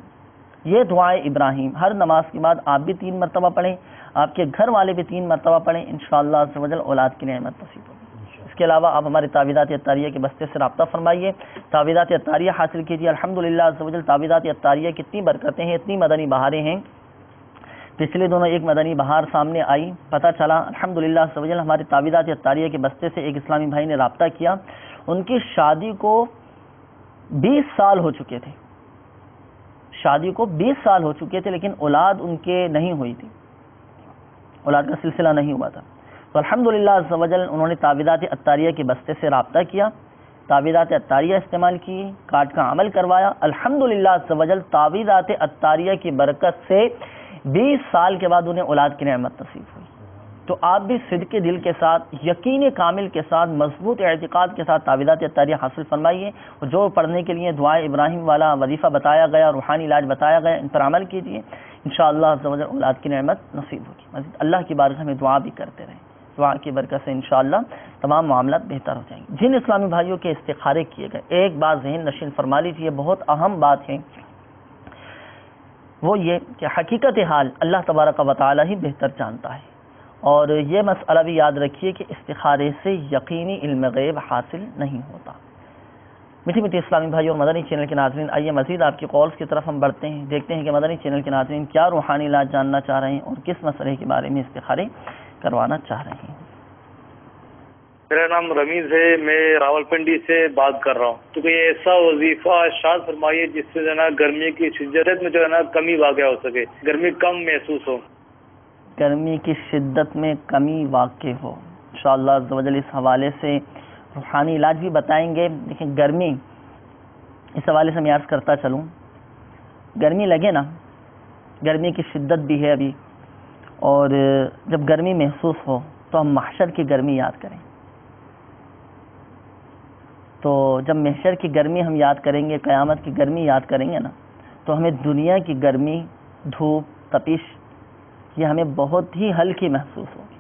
یہ دعائے ابراہیم ہر نماز کے بعد آپ بھی 3 مرتبہ پڑھیں، آپ کے گھر والے بھی 3 مرتبہ پڑھیں، انشاءاللہ عز و جل اولاد کی نعمت نصیب ہوگی۔ اس کے علاوہ آپ ہمارے تعویذات اطاریہ کے بستے سے رابطہ فرمائیے، تعویذات اطاریہ حاصل کیجیے۔ الحمدللہ عز و جل تعویذات اطاریہ کتنی برکتیں ہیں، اتنی مدنی بہاریں ہیں۔ پچھلے دنوں ایک مدنی بہار سامنے آئی، پتہ چلا الحمدللہ عز و جل ہمارے تعویذات اطاریہ کے بستے سے ایک اسلامی بھائی نے رابطہ کیا، ان کی شادی کو 20 سال ہو چکے تھے، شادی کو 20 سال ہو چکے تھے لیکن اولاد ان کے نہیں ہوئی تھی، اولاد کا سلسلہ نہیں ہوا تھا۔ تو الحمدللہ عز و جل انہوں نے تعویذات اطاریہ کے بستے سے رابطہ کیا، تعویذات اطاریہ استعمال کی، کاٹ کا عمل کروایا، الحمدللہ عز و جل تعویذات اطاریہ کی برکت سے 20 سال کے بعد انہیں اولاد کی نعمت نصیب ہوئی۔ تو آپ بھی صدق دل کے ساتھ، یقین کامل کے ساتھ، مضبوط اعتقاد کے ساتھ تعویذات اطاریہ حاصل فرمائیے، اور جو پڑھنے کے لیے دعائے ابراہیم والا وظیفہ بتایا گیا، روحانی علاج بتایا گیا، ان پر عمل کیجیے، انشاءاللہ عز و جل اولاد کی نعمت نصیب ہوگی۔ مزید اللہ کی بارگاہ میں دعا بھی کرتے رہیں، دعا کی برکت سے انشاءاللہ تمام معاملات بہتر ہو جائیں گے۔ جن اسلامی بھائیوں کے استخارے کیے گئے، ایک بات ذہن نشین فرما لیجیے، بہت اہم بات ہے، وہ یہ کہ حقیقت حال اللہ تبارک و تعالی ہی بہتر جانتا ہے، اور یہ مسئلہ بھی یاد رکھیے کہ استخارے سے یقینی علم غیب حاصل نہیں ہوتا۔ میٹھی میٹھی اسلامی بھائی اور مدنی چینل کے ناظرین، آئیے مزید آپ کی کالز کی طرف ہم بڑھتے ہیں، دیکھتے ہیں کہ مدنی چینل کے ناظرین کیا روحانی علاج جاننا چاہ رہے ہیں اور کس مسئلے کے بارے میں استخارے کروانا چاہ رہے ہیں۔ میرا نام رمیز ہے، میں راولپنڈی سے بات کر رہا ہوں. تو کوئی ایسا وظیفہ ارشاد فرمائیے جس سے جو ہے نا گرمی کی شدت میں جو ہے نا کمی واقع ہو سکے، گرمی کم محسوس ہو. گرمی کی شدت میں کمی واقع ہو انشاءاللہ عز و جل. اس حوالے سے روحانی علاج بھی بتائیں گے. لیکن گرمی اس حوالے سے میں عرض کرتا چلوں، گرمی لگے نا، گرمی کی شدت بھی ہے ابھی، اور جب گرمی محسوس ہو تو ہم محشر کی گرمی یاد کریں. تو جب محشر کی گرمی ہم یاد کریں گے، قیامت کی گرمی یاد کریں گے نا، تو ہمیں دنیا کی گرمی، دھوپ، تپش یہ ہمیں بہت ہی ہلکی محسوس ہوگی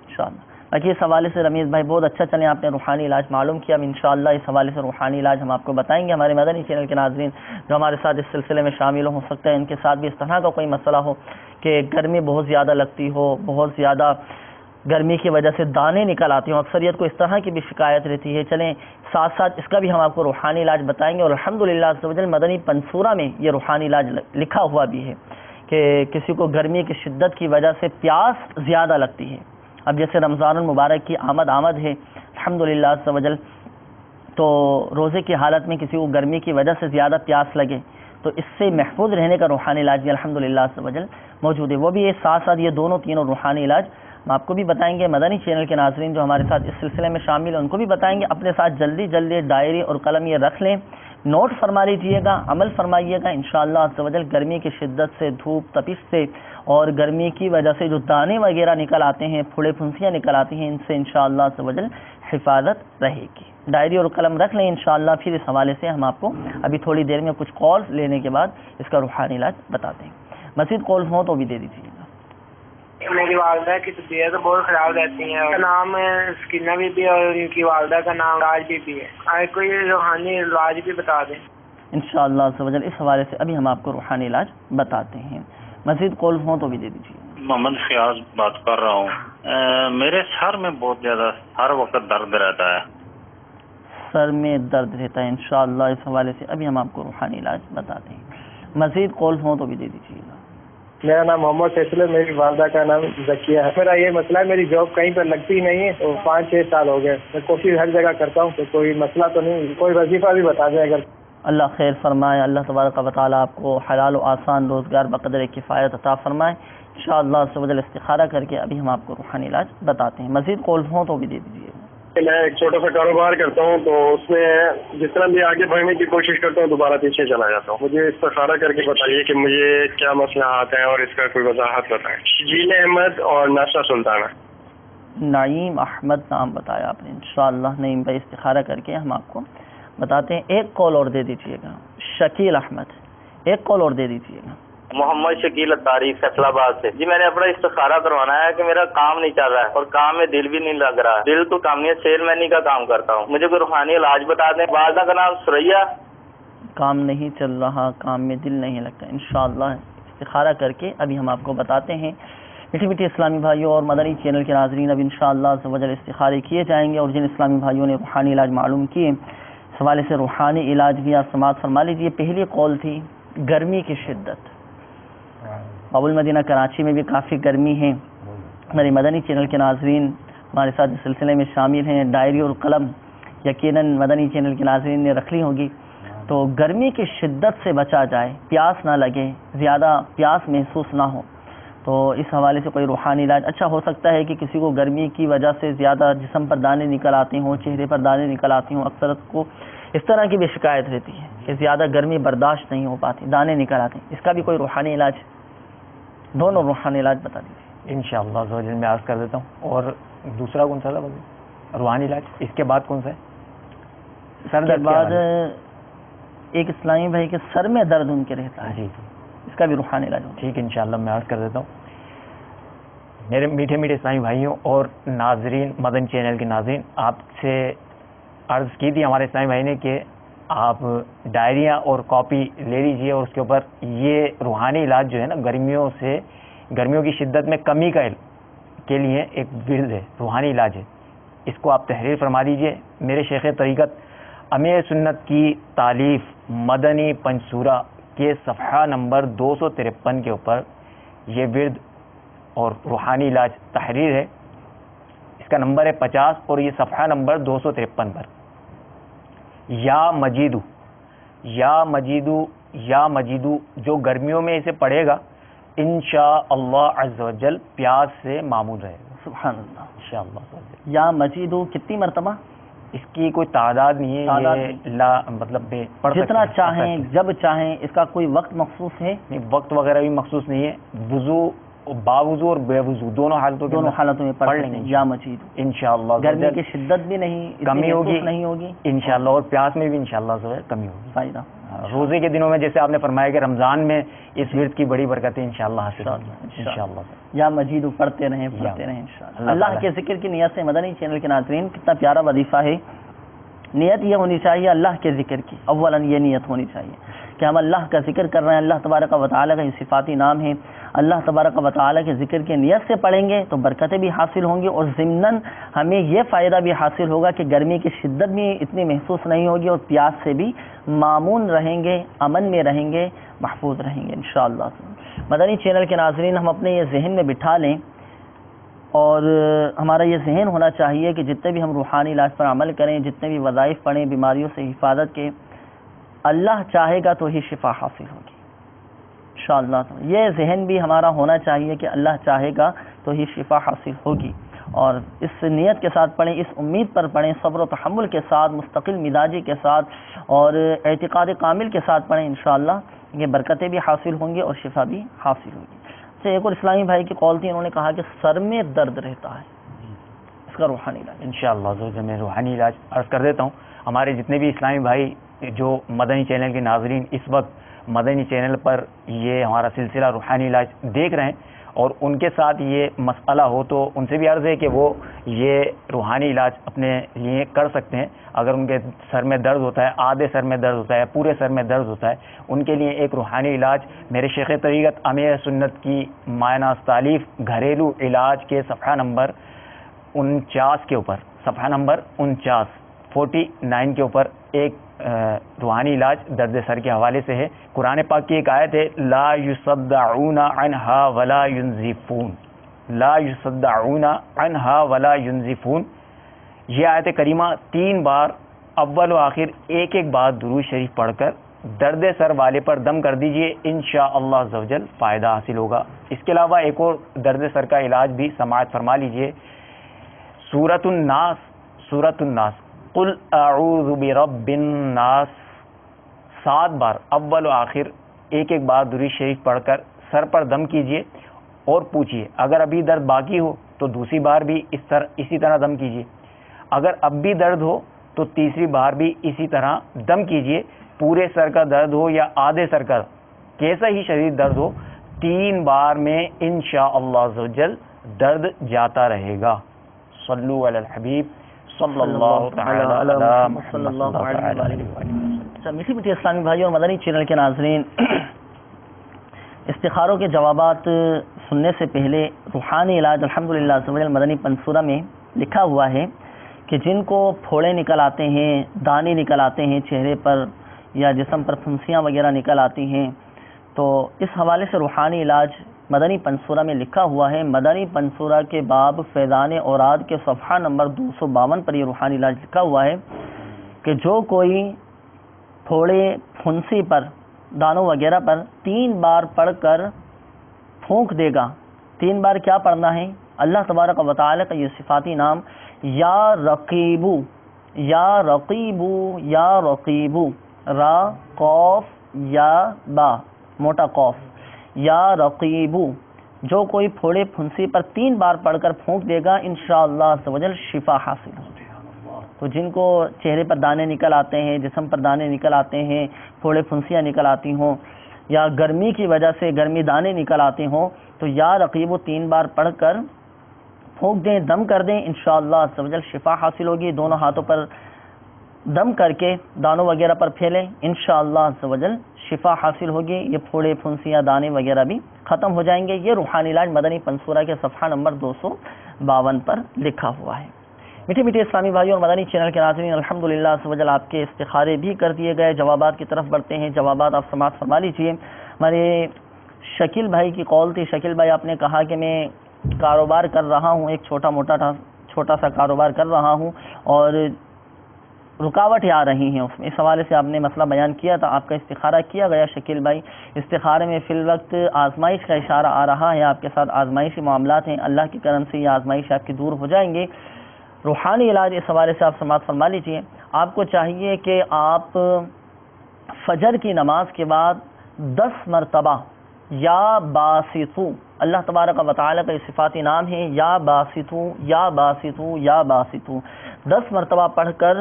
انشاءاللہ. باقی اس حوالے سے رمیز بھائی بہت اچھا، چلیں آپ نے روحانی علاج معلوم کیا. انشاءاللہ اس حوالے سے روحانی علاج ہم آپ کو بتائیں گے. ہمارے مدنی چینل کے ناظرین جو ہمارے ساتھ اس سلسلے میں شامل ہو سکتے ہیں، ان کے ساتھ بھی اس طرح کا کوئی مسئلہ ہو کہ گرمی بہت زیادہ لگتی ہو، بہت زیادہ گرمی کی وجہ سے دانے نکل آتے ہیں، اکثریت کو اس طرح کی بھی شکایت رہتی ہے. چلیں ساتھ ساتھ اس کا بھی ہم آپ کو روحانی علاج بتائیں گے. اور الحمدللہ عز و جل مدنی پنصورہ میں یہ روحانی علاج لکھا ہوا بھی ہے کہ کسی کو گرمی کی شدت کی وجہ سے پیاس زیادہ لگتی ہے. اب جیسے رمضان المبارک کی آمد ہے الحمدللہ عز و جل، تو روزے کی حالت میں کسی کو گرمی کی وجہ سے زیادہ پیاس لگے تو اس سے محفوظ رہنے کا روحانی علاج بھی الحمدللہ عز و جل موجود ہے. وہ بھی ساتھ ساتھ یہ دونوں تینوں روحانی علاج ہم آپ کو بھی بتائیں گے. مدنی چینل کے ناظرین جو ہمارے ساتھ اس سلسلے میں شامل ہیں ان کو بھی بتائیں گے. اپنے ساتھ جلدی جلدی ڈائری اور قلم یہ رکھ لیں، نوٹ فرما لیجئے گا، عمل فرمائیے گا. انشاءاللہ عز و جل گرمی کی شدت سے، دھوپ تپش سے اور گرمی کی وجہ سے جو دانے وغیرہ نکل آتے ہیں، پھوڑے پھنسیاں نکل آتی ہیں، ان سے انشاءاللہ عز و جل حفاظت رہے گی. ڈائری اور قلم رکھ لیں انشاءاللہ. پھر اس حوالے سے ہم آپ کو ابھی تھوڑی دیر میں کچھ کالز لینے کے بعد اس کا روحانی علاج بتاتے ہیں. مزید کالز ہوں تو بھی دے دیجیے گا. میری والدہ کی طبیعت بہت خراب رہتی ہے. ان کا نام سکینہ بی بی اور ان کی والدہ کا نام راج بی بی ہے. آئے کوئی روحانی علاج بھی بتا دیں انشاءاللہ عز و جل. اس حوالے سے ابھی ہم آپ کو روحانی علاج بتاتے ہیں. مزید کالز ہوں تو بھی دے دیجیے. محمد فیاض بات کر رہا ہوں. میرے سر میں بہت زیادہ ہر وقت درد رہتا ہے. سر میں درد رہتا ہے انشاءاللہ. اس حوالے سے ابھی ہم آپ کو روحانی علاج بتاتے ہیں. مزید کالز ہوں تو بھی دے دیجیے گا. میرا نام محمد فیصل ہے، میری والدہ کا نام ذکیہ ہے. میرا یہ مسئلہ ہے، میری جاب کہیں پر لگتی نہیں ہے تو 5-6 سال ہو گئے. میں کوشش ہر جگہ کرتا ہوں تو کوئی مسئلہ تو نہیں. کوئی وظیفہ بھی بتا دیں اگر. اللہ خیر فرمائے. اللہ تبارک و تعالیٰ آپ کو حلال و آسان روزگار بقدر کفایت عطا فرمائے انشاءاللہ عز و جل. استخارہ کر کے ابھی ہم آپ کو روحانی علاج بتاتے ہیں. مزید کالز ہوں تو بھی دے دیجیے. میں ایک چھوٹا سا کاروبار کرتا ہوں تو اس میں جس طرح بھی آگے بڑھنے کی کوشش کرتا ہوں دوبارہ پیچھے چلا جاتا ہوں. مجھے استخارہ کر کے بتائیے کہ مجھے کیا مسئلہ ہے اور اس کا کوئی وضاحت بتائیں. شجیل احمد اور ناشا سلطانہ. نعیم احمد نام بتایا آپ نے. انشاءاللہ نعیم بھائی استخارہ کر کے ہم آپ کو بتاتے ہیں. ایک کال اور دے دیجیے گا. شکیل احمد ایک کال اور دے دیجیے گا. محمد شکیل اتاری فیصلہ آباد سے. جی میں نے اپنا استخارہ کروانا ہے کہ میرا کام نہیں چل رہا ہے اور کام میں دل بھی نہیں لگ رہا. دل تو کام نہیں ہے، سیل مینی کا کام کرتا ہوں. مجھے کوئی روحانی علاج بتا دیں. والدہ کا نام سریا. کام نہیں چل رہا، کام میں دل نہیں لگتا. انشاءاللہ استخارہ کر کے ابھی ہم آپ کو بتاتے ہیں. میٹھی میٹھی اسلامی بھائیوں اور مدنی چینل کے ناظرین اب انشاءاللہ عز و جل استخارے کیے جائیں گے. اور جن اسلامی بھائیوں نے روحانی علاج معلوم کیے اس حوالے سے روحانی علاج بھی آپ سماعت فرما لیجیے. پہلی کال تھی گرمی کی شدت. باب المدینہ کراچی میں بھی کافی گرمی ہے. ہمارے مدنی چینل کے ناظرین ہمارے ساتھ اس سلسلے میں شامل ہیں. ڈائری اور قلم یقیناً مدنی چینل کے ناظرین نے رکھ لی ہوگی. تو گرمی کی شدت سے بچا جائے، پیاس نہ لگے، زیادہ پیاس محسوس نہ ہو، تو اس حوالے سے کوئی روحانی علاج اچھا ہو سکتا ہے کہ کسی کو گرمی کی وجہ سے زیادہ جسم پر دانے نکل آتے ہوں، چہرے پر دانے نکل آتے ہوں. اکثر کو اس طرح کی بھی شکایت رہتی ہے کہ زیادہ گرمی برداشت نہیں ہو پاتی، دانے نکل آتے ہیں. اس کا بھی کوئی روحانی علاج؟ دونوں روحانی علاج بتا دیجیے انشاءاللہ عز و جل. میں عرض کر دیتا ہوں. اور دوسرا کون سا تھا روحانی علاج؟ اس کے بعد کون سا ہے؟ سر درد کے بعد ایک اسلامی بھائی کے سر میں درد ان کے رہتا ہے. جی اس کا بھی روحانی علاج. ٹھیک ہے انشاءاللہ میں عرض کر دیتا ہوں. میرے میٹھے میٹھے اسلامی بھائیوں اور ناظرین، مدن چینل کے ناظرین، آپ سے عرض کی تھی ہمارے اسلامی بھائی نے کہ آپ ڈائریاں اور کاپی لے لیجئے اور اس کے اوپر یہ روحانی علاج جو ہے نا گرمیوں کی شدت میں کمی کے لیے ایک ورد ہے، روحانی علاج ہے. اس کو آپ تحریر فرما دیجئے. میرے شیخ طریقت امیر سنت کی تالیف مدنی پنصورہ کے صفحہ نمبر 253 کے اوپر یہ ورد اور روحانی علاج تحریر ہے. اس کا کا نمبر ہے 50 اور یہ صفحہ نمبر 253 پر. یا مجیدو، یا مجیدو، یا مجیدو، جو گرمیوں میں اسے پڑھے گا انشاءاللہ عز و جل پیاس سے معمول رہے گا. سبحان اللہ. انشاءاللہ. یا مجیدو کتنی مرتبہ؟ اس کی کوئی تعداد نہیں ہے، مطلب جتنا چاہیں جب چاہیں. اس کا کوئی وقت مخصوص ہے؟ نہیں، وقت وغیرہ بھی مخصوص نہیں ہے. وضو، باوضو اور بے وضو دونوں حالتوں میں پڑھ لیں گے یا مجید انشاءاللہ. گرمی کی شدت بھی نہیں، کمی ہوگی نہیں ہوگی انشاءاللہ، اور پیاس میں بھی انشاءاللہ جو ہے کمی ہوگی. فائدہ روزے کے دنوں میں جیسے آپ نے فرمایا کہ رمضان میں اس ورد کی بڑی برکتیں انشاءاللہ حاصل ہوں گی انشاءاللہ. یا مجید پڑھتے رہیں انشاءاللہ. اللہ کے ذکر کی نیت سے مدنی چینل کے ناظرین کتنا پیارا وظیفہ ہے. نیت یہ ہونی چاہیے اللہ کے ذکر کی. اولاً یہ نیت ہونی چاہیے کہ ہم اللہ کا ذکر کر رہے ہیں. اللہ تبارک و تعالیٰ کا یہ صفاتی نام ہے. اللہ تبارک و تعالیٰ کے ذکر کے نیت سے پڑھیں گے تو برکتیں بھی حاصل ہوں گی، اور ضمناً ہمیں یہ فائدہ بھی حاصل ہوگا کہ گرمی کی شدت بھی اتنی محسوس نہیں ہوگی، اور پیاس سے بھی مامون رہیں گے، امن میں رہیں گے، محفوظ رہیں گے انشاءاللہ. مدنی چینل کے ناظرین، ہم اپنے یہ ذہن میں بٹھا لیں اور ہمارا یہ ذہن ہونا چاہیے کہ جتنے بھی ہم روحانی علاج پر عمل کریں، جتنے بھی وظائف پڑھیں بیماریوں سے حفاظت کے، اللہ چاہے گا تو ہی شفا حاصل ہوگی انشاءاللہ. یہ ذہن بھی ہمارا ہونا چاہیے کہ اللہ چاہے گا تو ہی شفا حاصل ہوگی، اور اس نیت کے ساتھ پڑھیں، اس امید پر پڑھیں، صبر و تحمل کے ساتھ، مستقل مزاجی کے ساتھ اور اعتقاد کامل کے ساتھ پڑھیں. انشاءاللہ یہ برکتیں بھی حاصل ہوں گی اور شفا بھی حاصل ہوگی. ایک اور اسلامی بھائی کی قول تھی، انہوں نے کہا کہ سر میں درد رہتا ہے، اس کا روحانی علاج انشاءاللہ. میں روحانی علاج عرض کر دیتا ہوں. ہمارے جتنے بھی اسلامی بھائی جو مدنی چینل کے ناظرین اس وقت مدنی چینل پر یہ ہمارا سلسلہ روحانی علاج دیکھ رہے ہیں اور ان کے ساتھ یہ مسئلہ ہو تو ان سے بھی عرض ہے کہ وہ یہ روحانی علاج اپنے لیے کر سکتے ہیں. اگر ان کے سر میں درد ہوتا ہے، آدھے سر میں درد ہوتا ہے، پورے سر میں درد ہوتا ہے، ان کے لیے ایک روحانی علاج میرے شیخ طریقت امیر سنت کی معنی تالیف گھریلو علاج کے صفحہ نمبر 49 کے اوپر، صفحہ نمبر 49 کے اوپر ایک روحانی علاج درد سر کے حوالے سے ہے. قرآن پاک کی ایک آیت ہے، لا یصدعون عنہا ولا ینزفون، لا یصدعون عنہا ولا ینزفون. یہ آیت کریمہ 3 بار اول و آخر ایک بار درود شریف پڑھ کر درد سر والے پر دم کر دیجئے، انشاءاللہ عز و جل فائدہ حاصل ہوگا. اس کے علاوہ ایک اور درد سر کا علاج بھی سماعت فرما لیجئے. سورۃ الناس قل اعوذ برب الناس 7 بار اول و آخر ایک بار درود شریف پڑھ کر سر پر دم کیجئے اور پوچھئے. اگر ابھی درد باقی ہو تو دوسری بار بھی اسی طرح دم کیجئے. اگر اب بھی درد ہو تو تیسری بار بھی اسی طرح دم کیجئے. پورے سر کا درد ہو یا آدھے سر کا کیسا ہی شدید درد ہو، 3 بار میں انشاءاللہ عز و جل درد جاتا رہے گا. صلو علی الحبیب صلی اللہ تعالی علی محمد. میٹھی میٹھی اسلامی بھائیوں اور مدنی چینل کے ناظرین، استخاروں کے جوابات سننے سے پہلے روحانی علاج الحمدللہ مدنی پنصورہ میں لکھا ہوا ہے کہ جن کو پھوڑے نکل آتے ہیں، دانے نکل آتے ہیں چہرے پر یا جسم پر پھنسیاں وغیرہ نکل آتی ہیں، تو اس حوالے سے روحانی علاج مدنی پنصورہ میں لکھا ہوا ہے. مدنی پنصورہ کے باب فیضان اوراد کے صفحہ نمبر 252 پر یہ روحانی علاج لکھا ہوا ہے کہ جو کوئی پھوڑے پھنسی پر دانوں وغیرہ پر 3 بار پڑھ کر پھونک دے گا. 3 بار کیا پڑھنا ہے؟ اللہ تبارک و تعالی کا یہ صفاتی نام یا رقیبو، یا رقیبو، یا رقیبو، را قوف یا با موٹا قوف، یا رقیبو. جو کوئی پھوڑے پھنسی پر 3 بار پڑھ کر پھونک دے گا انشاءاللہ عز و جل شفا حاصل ہوگی. تو جن کو چہرے پر دانے نکل آتے ہیں، جسم پر دانے نکل آتے ہیں، پھوڑے پھنسیاں نکل آتی ہوں یا گرمی کی وجہ سے گرمی دانے نکل آتے ہوں، تو یا رقیبو 3 بار پڑھ کر پھونک دیں، دم کر دیں، انشاءاللہ عز و جل شفا حاصل ہوگی. دونوں ہاتھوں پر دم کر کے دانوں وغیرہ پر پھیلیں، انشاءاللہ عز و جل شفا حاصل ہوگی. یہ پھوڑے پھنسیاں دانے وغیرہ بھی ختم ہو جائیں گے. یہ روحانی علاج مدنی پنصورہ کے صفحہ نمبر 252 پر لکھا ہوا ہے. میٹھے میٹھے اسلامی بھائیوں اور مدنی چینل کے ناظرین، الحمدللہ عز و جل آپ کے استخارے بھی کر دیے گئے. جوابات کی طرف بڑھتے ہیں. جوابات آپ سماعت فرما لیجیے. ہمارے شکیل بھائی کی قول تھی. شکیل بھائی، آپ نے کہا کہ میں کاروبار کر رہا ہوں، ایک چھوٹا سا کاروبار کر رہا ہوں اور رکاوٹیں آ رہی ہیں اس میں، اس حوالے سے آپ نے مسئلہ بیان کیا تھا، آپ کا استخارہ کیا گیا شکیل بھائی، استخارے میں فی الوقت آزمائش کا اشارہ آ رہا ہے، آپ کے ساتھ آزمائشی معاملات ہیں، اللہ کے کرم سے یہ آزمائش آپ کی دور ہو جائیں گے، روحانی علاج اس حوالے سے آپ سماعت فرما لیجیے۔ آپ کو چاہیے کہ آپ فجر کی نماز کے بعد 10 مرتبہ یا باسطو، اللہ تبارک و تعالی کا صفاتی نام ہے یا باسطو یا باسطو یا باسطو، 10 مرتبہ پڑھ کر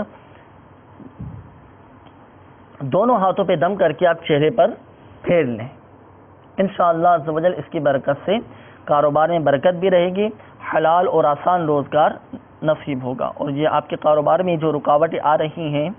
دونوں ہاتھوں پہ دم کر کے آپ چہرے پر پھیر لیں، انشاءاللہ عز و جل اس کی برکت سے کاروبار میں برکت بھی رہے گی، حلال اور آسان روزگار نصیب ہوگا، اور یہ آپ کے کاروبار میں جو رکاوٹیں آ رہی ہیں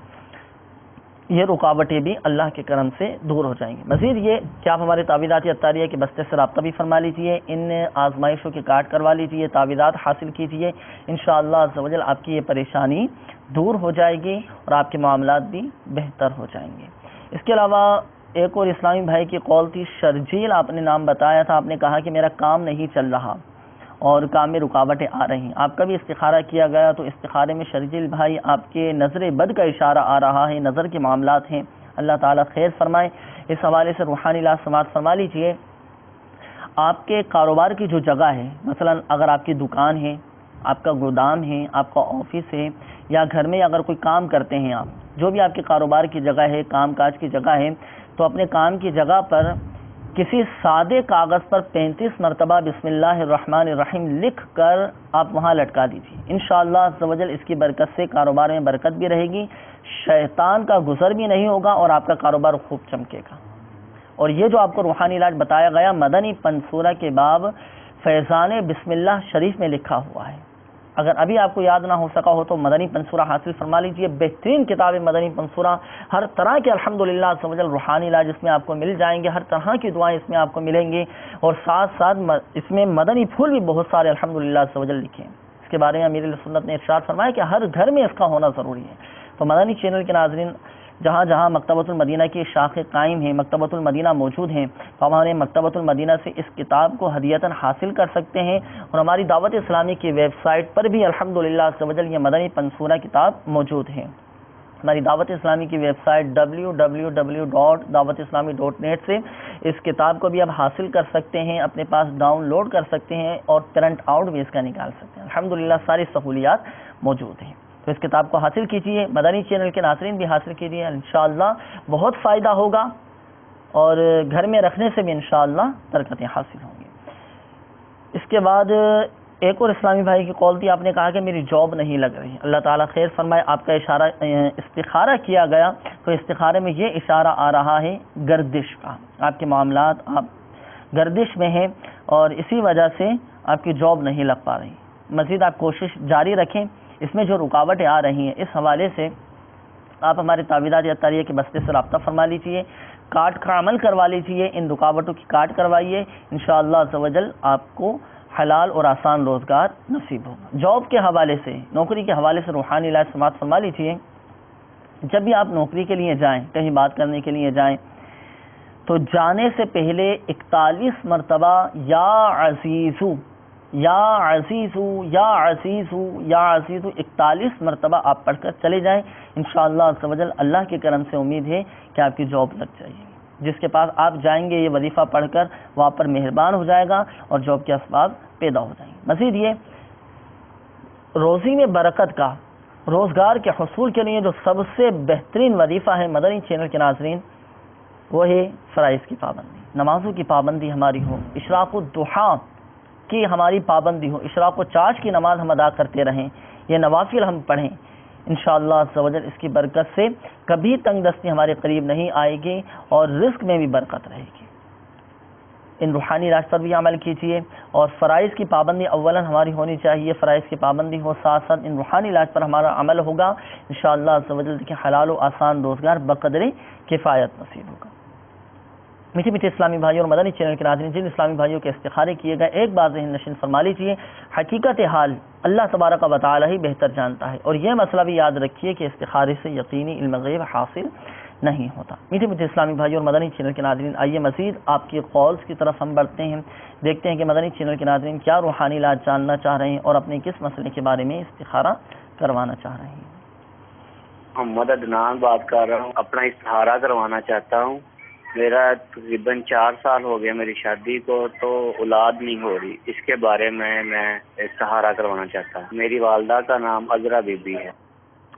یہ رکاوٹیں بھی اللہ کے کرم سے دور ہو جائیں گی۔ مزید یہ کہ آپ ہمارے تعویذات عطاریہ کے بستے سے رابطہ بھی فرما لیجیے، ان آزمائشوں کے کارڈ کروا لیجیے، تعویذات حاصل کیجیے، انشاءاللہ عز و جل آپ کی یہ پریشانی دور ہو جائے گی اور آپ کے معاملات بھی بہتر ہو جائیں گے۔ اس کے علاوہ ایک اور اسلامی بھائی کی قول تھی، شرجیل آپ نے نام بتایا تھا، آپ نے کہا کہ میرا کام نہیں چل رہا اور کام میں رکاوٹیں آ رہی ہیں، آپ کا بھی استخارہ کیا گیا تو استخارے میں شرجیل بھائی آپ کے نظر بد کا اشارہ آ رہا ہے، نظر کے معاملات ہیں، اللہ تعالیٰ خیر فرمائے۔ اس حوالے سے روحانی علاج سماعت فرما لیجیے۔ آپ کے کاروبار کی جو جگہ ہے، مثلا اگر آپ کی دکان ہے، آپ کا گودام ہے، آپ کا آفس ہے، یا گھر میں اگر کوئی کام کرتے ہیں آپ، جو بھی آپ کے کاروبار کی جگہ ہے، کام کاج کی جگہ ہے، تو اپنے کام کی جگہ پر کسی سادے کاغذ پر 35 مرتبہ بسم اللہ الرحمن الرحیم لکھ کر آپ وہاں لٹکا دیجیے، انشاءاللہ عز و جل اس کی برکت سے کاروبار میں برکت بھی رہے گی، شیطان کا گزر بھی نہیں ہوگا اور آپ کا کاروبار خوب چمکے گا۔ اور یہ جو آپ کو روحانی علاج بتایا گیا مدنی پنسورہ کے باب فیضان بسم اللہ شریف میں لکھا ہوا ہے، اگر ابھی آپ کو یاد نہ ہو سکا ہو تو مدنی پنسورہ حاصل فرما لیجئے، بہترین کتاب مدنی پنسورہ، ہر طرح کے الحمدللہ عز و جل روحانی علاج اس میں آپ کو مل جائیں گے، ہر طرح کی دعائیں اس میں آپ کو ملیں گی، اور ساتھ ساتھ اس میں مدنی پھول بھی بہت سارے الحمدللہ عز و جل لکھے ہیں۔ اس کے بارے میں امیر سنت نے ارشاد فرمایا کہ ہر گھر میں اس کا ہونا ضروری ہے۔ تو مدنی چینل کے ناظرین، جہاں جہاں مکتبۃ المدینہ کی شاخیں قائم ہیں، مکتبۃ المدینہ موجود ہیں، تو ہمارے مکتبۃ المدینہ سے اس کتاب کو ہدیتاً حاصل کر سکتے ہیں، اور ہماری دعوت اسلامی کی ویب سائٹ پر بھی الحمدللہ عز و جل یہ مدنی پنسورہ کتاب موجود ہے۔ ہماری دعوت اسلامی کی ویب سائٹ www.dawatislami.net سے اس کتاب کو بھی آپ حاصل کر سکتے ہیں، اپنے پاس ڈاؤن لوڈ کر سکتے ہیں، اور پرنٹ آؤٹ بھی اس کا نکال سکتے ہیں، الحمدللہ ساری سہولیات موجود ہیں۔ تو اس کتاب کو حاصل کیجیے، مدنی چینل کے ناظرین بھی حاصل کیجیے، انشاءاللہ بہت فائدہ ہوگا، اور گھر میں رکھنے سے بھی انشاءاللہ برکتیں حاصل ہوں گی۔ اس کے بعد ایک اور اسلامی بھائی کی قول تھی، آپ نے کہا کہ میری جاب نہیں لگ رہی، اللہ تعالیٰ خیر فرمائے، آپ کا اشارہ استخارہ کیا گیا تو استخارے میں یہ اشارہ آ رہا ہے گردش کا، آپ کے معاملات آپ گردش میں ہیں اور اسی وجہ سے آپ کی جاب نہیں لگ پا رہی۔ مزید آپ کوشش جاری رکھیں، اس میں جو رکاوٹیں آ رہی ہیں اس حوالے سے آپ ہمارے تعویذات عطاریہ کے بستے سے رابطہ فرما لیجیے، کارڈ کا عمل کروا لیجیے، ان رکاوٹوں کی کارڈ کروائیے، انشاءاللہ عز و جل آپ کو حلال اور آسان روزگار نصیب ہوگا۔ جاب کے حوالے سے، نوکری کے حوالے سے روحانی علاج سماعت فرما لیجیے۔ جب بھی آپ نوکری کے لیے جائیں، کہیں بات کرنے کے لیے جائیں، تو جانے سے پہلے 41 مرتبہ یا عزیزو یا عزیزو یا عزیزو یا عزیزو 41 مرتبہ آپ پڑھ کر چلے جائیں، انشاءاللہ عز و جل اللہ کے کرم سے امید ہے کہ آپ کی جاب لگ جائے گی۔ جس کے پاس آپ جائیں گے یہ وظیفہ پڑھ کر وہ آپ پر مہربان ہو جائے گا اور جاب کے اسباب پیدا ہو جائیں گے۔ مزید یہ روزی میں برکت کا، روزگار کے حصول کے لیے جو سب سے بہترین وظیفہ ہے مدنی چینل کے ناظرین، وہ ہے فرائض کی پابندی، نمازوں کی پابندی ہماری ہو، اشراق الضحیٰ کی ہماری پابندی ہو، اشراق و چاش کی نماز ہم ادا کرتے رہیں، یہ نوافل ہم پڑھیں، انشاءاللہ عز و جل اس کی برکت سے کبھی تنگ دستی ہمارے قریب نہیں آئے گی اور رزق میں بھی برکت رہے گی۔ ان روحانی علاج پر بھی عمل کیجیے، اور فرائض کی پابندی اولاً ہماری ہونی چاہیے، فرائض کی پابندی ہو، ساتھ ساتھ ان روحانی علاج پر ہمارا عمل ہوگا، انشاءاللہ عز و جل دیکھیں حلال و آسان روزگار بقدر کفایت نصیب ہوگا۔ میٹھے میٹھے اسلامی بھائیوں اور مدنی چینل کے ناظرین، جن اسلامی بھائیوں کے استخارے کیے گئے، ایک بات ذہن نشین فرما لیجیے، حقیقت حال اللہ تبارک و تعالی ہی بہتر جانتا ہے، اور یہ مسئلہ بھی یاد رکھیے کہ استخارے سے یقینی علم غیب حاصل نہیں ہوتا۔ میٹھے میٹھے اسلامی بھائی اور مدنی چینل کے ناظرین، آئیے مزید آپ کے کالز کی طرف ہم بڑھتے ہیں، دیکھتے ہیں کہ مدنی چینل کے ناظرین کیا روحانی علاج جاننا چاہ رہے ہیں اور اپنے کس مسئلے کے بارے میں استخارہ کروانا چاہ رہے ہیں۔ محمد عدنان بات کر رہا ہوں، اپنا استخارہ کروانا چاہتا ہوں۔ میرا تقریباً 4 سال ہو گیا میری شادی کو، تو اولاد نہیں ہو رہی، اس کے بارے میں استخارہ کروانا چاہتا ہوں۔ میری والدہ کا نام عذرا بی بی ہے۔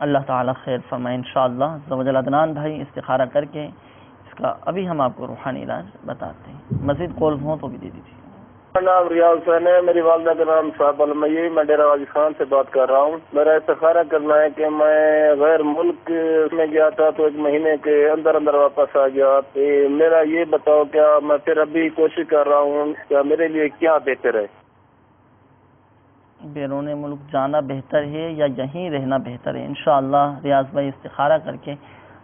اللہ تعالیٰ خیر فرمائے انشاءاللہ عز و جل۔ عدنان بھائی استخارہ کر کے اس کا ابھی ہم آپ کو روحانی علاج بتاتے ہیں، مزید کال ہوں تو بھی دے دیجیے۔ میرا نام ریاض حسین ہے، میری والدہ کا نام صاحب علمی، میں ڈیرہ غازی خان سے بات کر رہا ہوں۔ میرا استخارہ کرنا ہے کہ میں غیر ملک میں گیا تھا تو 1 مہینے کے اندر واپس آ گیا۔ میرا یہ بتاؤ کیا میں پھر ابھی کوشش کر رہا ہوں، کیا میرے لیے کیا بہتر ہے؟ بیرون ملک جانا بہتر ہے یا یہیں رہنا بہتر ہے؟ انشاءاللہ ریاض بھائی استخارہ کر کے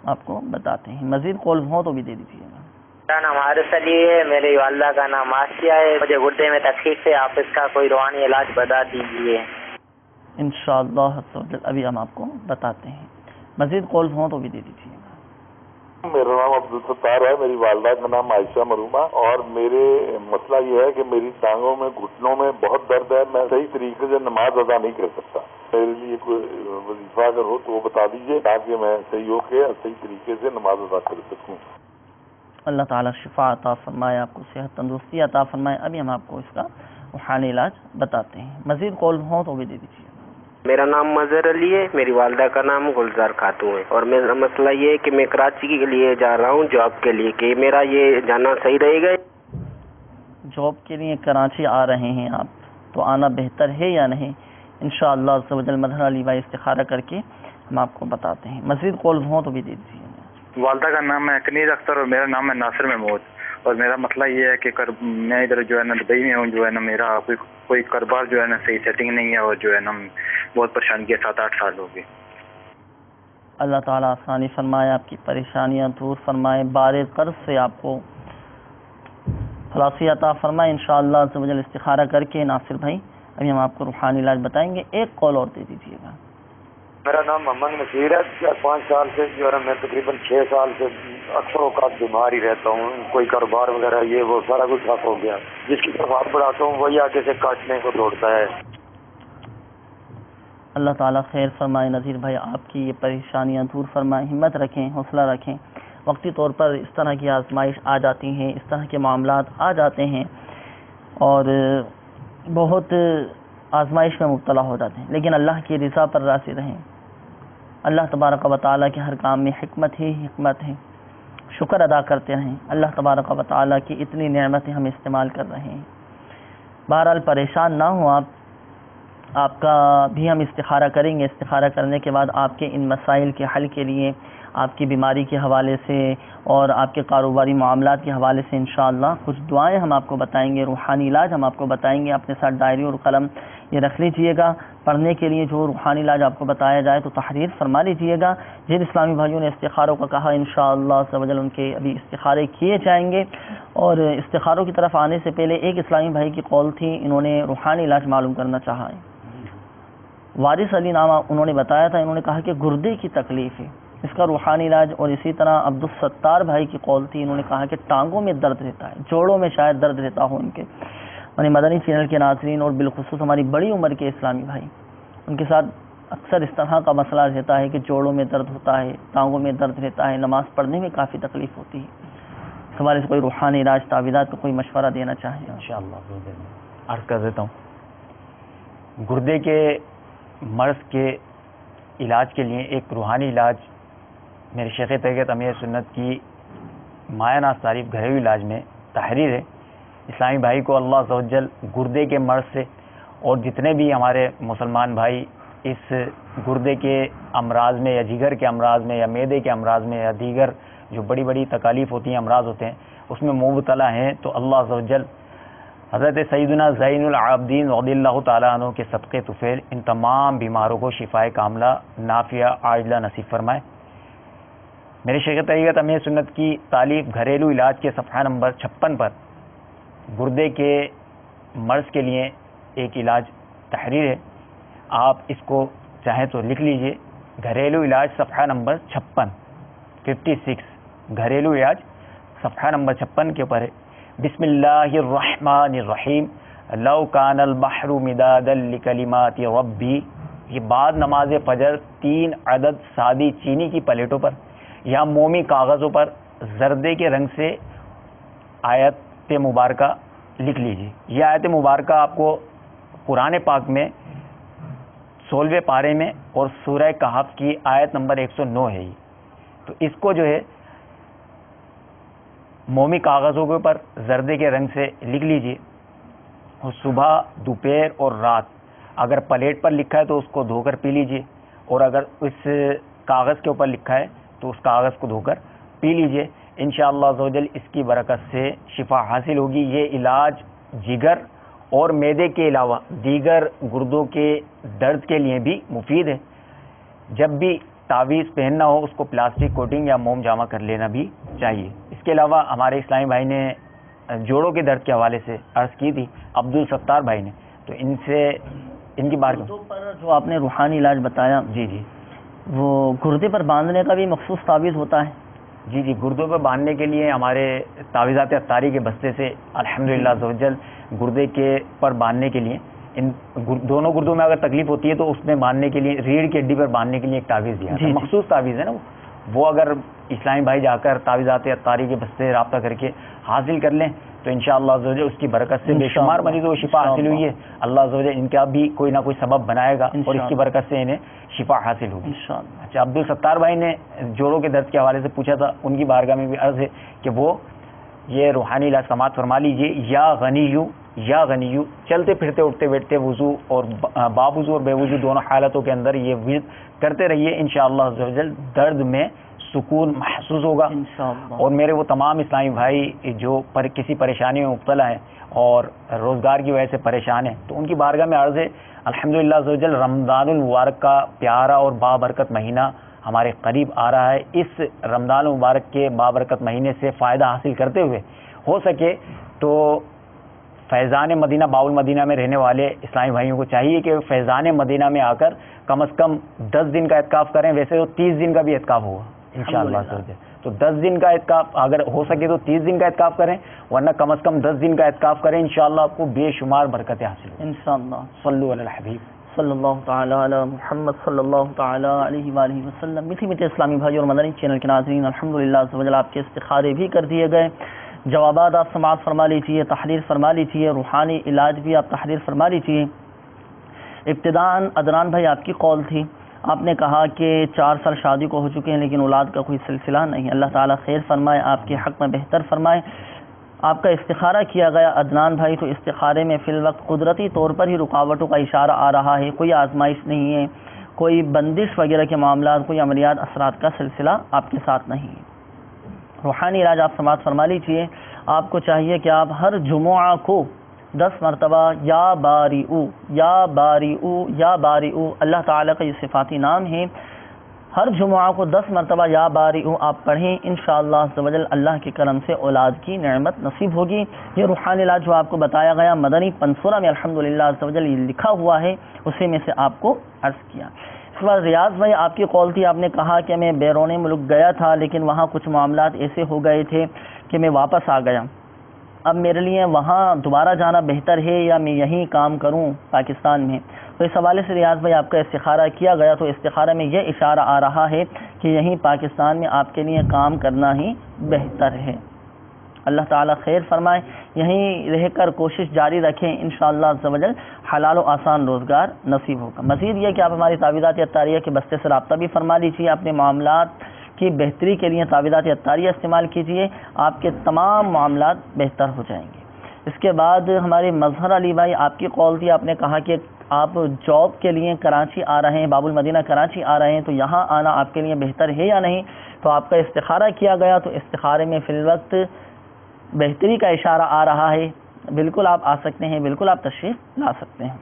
آپ کو بتاتے ہیں، مزید کال ہوں تو بھی دے دیجیے گا۔ میرا نام عارف علی ہے، میری والدہ کا نام آسیہ ہے، مجھے گردے میں تکلیف ہے، آپ اس کا کوئی روحانی علاج بتا دیجیے۔ انشاءاللہ ابھی ہم آپ کو بتاتے ہیں، مزید کال ہوں تو بھی دے دیجیے گا۔ میرا نام عبدالستار ہے، میری والدہ کا نام عائشہ مرحومہ، اور میرے مسئلہ یہ ہے کہ میری ٹانگوں میں گھٹنوں میں بہت درد ہے، میں صحیح طریقے سے نماز ادا نہیں کر سکتا۔ میرے لیے کوئی وظیفہ اگر ہو تو وہ بتا دیجیے تاکہ میں صحیح ہو کے صحیح طریقے سے نماز ادا کر سکوں۔ اللہ تعالیٰ شفا عطا فرمائے، آپ کو صحت تندرستی عطا فرمائے۔ ابھی ہم آپ کو اس کا روحانی علاج بتاتے ہیں، مزید کال ہوں تو بھی دے دیجیے۔ میرا نام مظہر علی ہے، میری والدہ کا نام گلزار خاتون ہے، اور میرا مسئلہ یہ ہے کہ میں کراچی کے لیے جا رہا ہوں جاب کے لیے، کہ میرا یہ جانا صحیح رہے گا؟ جاب کے لیے کراچی آ رہے ہیں آپ، تو آنا بہتر ہے یا نہیں؟ انشاءاللہ عز و جل مظہر علی بھائی استخارہ کر کے ہم آپ کو بتاتے ہیں، مزید کال ہوں تو بھی دے دیجیے۔ والدہ کا نام ہے کنیز اختر اور میرا نام ہے ناصر محمود، اور میرا مسئلہ یہ ہے کہ میں ادھر جو ہے نا دبئی میں ہوں، جو ہے نا میرا کوئی کاروبار جو ہے نا صحیح سیٹنگ نہیں ہے، اور جو ہے نا بہت پریشان کیا، 7-8 سال ہو گئے۔ اللہ تعالیٰ آسانی فرمائے، آپ کی پریشانیاں دور فرمائے، بار قرض سے آپ کو خلاصی عطا فرمائے انشاءاللہ عز و جل استخارہ کر کے۔ ناصر بھائی ابھی ہم آپ کو روحانی علاج بتائیں گے، ایک کال اور دے دیجیے گا۔ میرا نام محمد نصیر ہے، 5 سال سے جو ہے میں تقریباً 6 سال سے اکثر اوقات بیمار ہی رہتا ہوں، کوئی کاروبار وغیرہ یہ وہ سارا کچھ ٹھپ ہو گیا، جس کی طرف ہاتھ بڑھاتا ہوں وہی آگے سے کاٹنے کو دوڑتا ہے۔ اللہ تعالیٰ خیر فرمائے نذیر بھائی، آپ کی یہ پریشانیاں دور فرمائے، ہمت رکھیں، حوصلہ رکھیں۔ وقتی طور پر اس طرح کی آزمائش آ جاتی ہیں، اس طرح کے معاملات آ جاتے ہیں اور بہت آزمائش میں مبتلا ہو جاتے ہیں، لیکن اللہ کی رضا پر راضی رہیں۔ اللہ تبارک و تعالیٰ کے ہر کام میں حکمت ہی حکمت ہے، شکر ادا کرتے رہیں۔ اللہ تبارک و تعالیٰ کی اتنی نعمتیں ہم استعمال کر رہے ہیں۔ بہرحال پریشان نہ ہوں آپ کا بھی ہم استخارہ کریں گے۔ استخارہ کرنے کے بعد آپ کے ان مسائل کے حل کے لیے، آپ کی بیماری کے حوالے سے اور آپ کے کاروباری معاملات کے حوالے سے انشاءاللہ کچھ دعائیں ہم آپ کو بتائیں گے، روحانی علاج ہم آپ کو بتائیں گے۔ اپنے ساتھ ڈائری اور قلم یہ رکھ لیجئے گا، پڑھنے کے لیے جو روحانی علاج آپ کو بتایا جائے تو تحریر فرما لیجئے گا۔ جن اسلامی بھائیوں نے استخاروں کا کہا انشاءاللہ عز و جل ان کے ابھی استخارے کیے جائیں گے۔ اور استخاروں کی طرف آنے سے پہلے ایک اسلامی بھائی کی کال تھی، انہوں نے روحانی علاج معلوم کرنا چاہا ہے۔ وارث علی نام انہوں نے بتایا تھا، انہوں نے کہا کہ گردے کی تکلیف ہے، اس کا روحانی علاج۔ اور اسی طرح عبدالستار بھائی کی قول تھی، انہوں نے کہا کہ ٹانگوں میں درد رہتا ہے، جوڑوں میں شاید درد رہتا ہو ان کے۔ یعنی مدنی چینل کے ناظرین اور بالخصوص ہماری بڑی عمر کے اسلامی بھائی، ان کے ساتھ اکثر اس طرح کا مسئلہ رہتا ہے کہ جوڑوں میں درد ہوتا ہے، ٹانگوں میں درد رہتا ہے، نماز پڑھنے میں کافی تکلیف ہوتی ہے۔ اس حوالے سے کوئی روحانی علاج تعویذات کا کوئی مشورہ دینا چاہیں؟ انشاءاللہ عرض کر دیتا ہوں، گردے کے مرض کے علاج کے لیے ایک روحانی علاج میرے شیخ طریقت امیر سنت کی مایہ ناز تعریف گھریلو علاج میں تحریر ہے۔ اسلامی بھائی کو اللہ عز و جل گردے کے مرض سے اور جتنے بھی ہمارے مسلمان بھائی اس گردے کے امراض میں یا جگر کے امراض میں یا معدے کے امراض میں یا دیگر جو بڑی بڑی تکالیف ہوتی ہیں، امراض ہوتے ہیں، اس میں مبتلا ہیں، تو اللہ عز و جل حضرت سیدنا زین العابدین رضی اللہ تعالیٰ عنہ کے صدقے طفیل ان تمام بیماروں کو شفائے کاملہ نافیہ عاجلہ نصیب فرمائے۔ میرے شیخ طریقت امیر سنت کی تالیف گھریلو علاج کے صفحہ نمبر 56 پر گردے کے مرض کے لیے ایک علاج تحریر ہے، آپ اس کو چاہیں تو لکھ لیجئے، گھریلو علاج صفحہ نمبر 56 گھریلو علاج صفحہ نمبر 56 کے اوپر ہے. بسم اللہ الرحمن الرحیم لو کان البحر مدادا لکلمات ربی. یہ بعد نماز فجر 3 عدد سادی چینی کی پلیٹوں پر یا مومی کاغذوں پر زردے کے رنگ سے آیت مبارکہ لکھ لیجیے. یہ آیت مبارکہ آپ کو قرآن پاک میں 16ویں پارے میں اور سورہ کہف کی آیت نمبر 109 ہے. تو اس کو جو ہے مومی کاغذوں کے اوپر زردے کے رنگ سے لکھ لیجیے اور صبح دوپہر اور رات اگر پلیٹ پر لکھا ہے تو اس کو دھو کر پی لیجیے, اور اگر اس کاغذ کے اوپر لکھا ہے تو اس کاغذ کو دھو کر پی لیجیے. انشاءاللہ عزوجل اس کی برکت سے شفا حاصل ہوگی. یہ علاج جگر اور معدے کے علاوہ دیگر گردوں کے درد کے لیے بھی مفید ہے. جب بھی تعویذ پہننا ہو اس کو پلاسٹک کوٹنگ یا موم جامع کر لینا بھی چاہیے. اس کے علاوہ ہمارے اسلامی بھائی نے جوڑوں کے درد کے حوالے سے عرض کی تھی, عبدالستار بھائی نے, تو ان سے ان کی بات پر جو آپ نے روحانی علاج بتایا, جی جی, وہ گردے پر باندھنے کا بھی مخصوص تعویذ ہوتا ہے؟ جی جی, گردوں پر باندھنے کے لیے ہمارے تعویذات عطاری کے بستے سے الحمدللہ عزوجل گردے کے پر باندھنے کے لیے ان دونوں گردوں میں اگر تکلیف ہوتی ہے تو اس میں باندھنے کے لیے ریڑھ کی ہڈی پر باندھنے کے لیے ایک تعویذ دیا ہے, مخصوص تعویذ ہے نا وہ اگر اسلامی بھائی جا کر تعویذات عطاری کے بستے سے رابطہ کر کے حاصل کر لیں تو انشاءاللہ عزوجل اس کی برکت سے بے شمار مریضوں کو شفا حاصل ہوئی ہے. اللہ عزوجل ان کا بھی کوئی نہ کوئی سبب بنائے گا اور اس کی برکت سے انہیں شفا حاصل ہوگی. اچھا, عبدالستار بھائی نے جوڑوں کے درد کے حوالے سے پوچھا تھا, ان کی بارگاہ میں بھی عرض ہے کہ وہ یہ روحانی علاج سماعت فرما لیجیے. یا غنیو چلتے پھرتے اٹھتے بیٹھتے وضو اور باوضو اور بے وضو دونوں حالتوں کے اندر یہ ورد کرتے رہیے. انشاءاللہ عزوجل درد میں سکون محسوس ہوگا. اور میرے وہ تمام اسلامی بھائی جو کسی پریشانی میں مبتلا ہیں اور روزگار کی وجہ سے پریشان ہیں تو ان کی بارگاہ میں عرض ہے الحمدللہ عزوجل رمضان المبارک کا پیارا اور بابرکت مہینہ ہمارے قریب آ رہا ہے. اس رمضان المبارک کے بابرکت مہینے سے فائدہ حاصل کرتے ہوئے ہو سکے تو فیضان مدینہ باب المدینہ میں رہنے والے اسلامی بھائیوں کو چاہیے کہ فیضان مدینہ میں آ کر کم از کم 10 دن کا اعتکاف کریں. ویسے تو 30 دن کا بھی اعتکاف ہوگا انشاءاللہ عزوجل, تو 10 دن کا اعتکاف اگر ہو سکے تو 30 دن کا اعتکاف کریں, ورنہ کم از کم 10 دن کا اعتکاف کریں. انشاءاللہ آپ کو بے شمار برکتیں حاصل ہوں انشاءاللہ. صلو علی الحبیب صلی اللہ تعالی علی محمد صلی اللہ تعالی علیہ وآلہ وسلم. میٹھی میٹھے اسلامی بھائی اور مدنی چینل کے ناظرین, الحمدللہ عزوجل آپ کے استخارے بھی کر دیے گئے, جوابات آپ سماعت فرما لیجیے, تحریر فرما لیجیے, روحانی علاج بھی آپ تحریر فرما لیجیے. ابتداءً عدنان بھائی آپ کی قول تھی, آپ نے کہا کہ 4 سال شادی کو ہو چکے ہیں لیکن اولاد کا کوئی سلسلہ نہیں. اللہ تعالیٰ خیر فرمائے, آپ کے حق میں بہتر فرمائے. آپ کا استخارہ کیا گیا عدنان بھائی, تو استخارے میں فی الوقت قدرتی طور پر ہی رکاوٹوں کا اشارہ آ رہا ہے, کوئی آزمائش نہیں ہے, کوئی بندش وغیرہ کے معاملات, کوئی عملیات اثرات کا سلسلہ آپ کے ساتھ نہیں ہے. روحانی علاج آپ سماعت فرما لیجیے. آپ کو چاہیے کہ آپ ہر جمعہ کو 10 مرتبہ یا باریئو یا باریئو یا باریئو, اللہ تعالیٰ کا یہ صفاتی نام ہے, ہر جمعہ کو 10 مرتبہ یا باریئو آپ پڑھیں. انشاءاللہ عزوجل اللہ کے کرم سے اولاد کی نعمت نصیب ہوگی. یہ روحانی علاج جو آپ کو بتایا گیا مدنی پنسورہ میں الحمدللہ عزوجل یہ لکھا ہوا ہے, اسی میں سے آپ کو عرض کیا. اس کے بعد ریاض بھائی آپ کی قول تھی, آپ نے کہا کہ میں بیرون ملک گیا تھا لیکن وہاں کچھ معاملات ایسے ہو گئے تھے کہ میں واپس آ گیا. اب میرے لیے وہاں دوبارہ جانا بہتر ہے یا میں یہیں کام کروں پاکستان میں؟ تو اس حوالے سے ریاض بھائی آپ کا استخارہ کیا گیا, تو استخارہ میں یہ اشارہ آ رہا ہے کہ یہیں پاکستان میں آپ کے لیے کام کرنا ہی بہتر ہے. اللہ تعالیٰ خیر فرمائے, یہیں رہ کر کوشش جاری رکھیں, انشاءاللہ عزوجل حلال و آسان روزگار نصیب ہوگا. مزید یہ کہ آپ ہماری تعویذات عطاریہ کے بستے سے رابطہ بھی فرما لیجیے, اپنے معاملات کی بہتری کے لیے تعویذات عطاریہ استعمال کیجیے, آپ کے تمام معاملات بہتر ہو جائیں گے. اس کے بعد ہمارے مظہر علی بھائی آپ کی قول تھی, آپ نے کہا کہ آپ جاب کے لیے کراچی آ رہے ہیں, باب المدینہ کراچی آ رہے ہیں, تو یہاں آنا آپ کے لیے بہتر ہے یا نہیں؟ تو آپ کا استخارہ کیا گیا, تو استخارے میں فی الوقت بہتری کا اشارہ آ رہا ہے. بالکل آپ آ سکتے ہیں, بالکل آپ تشریف لا سکتے ہیں.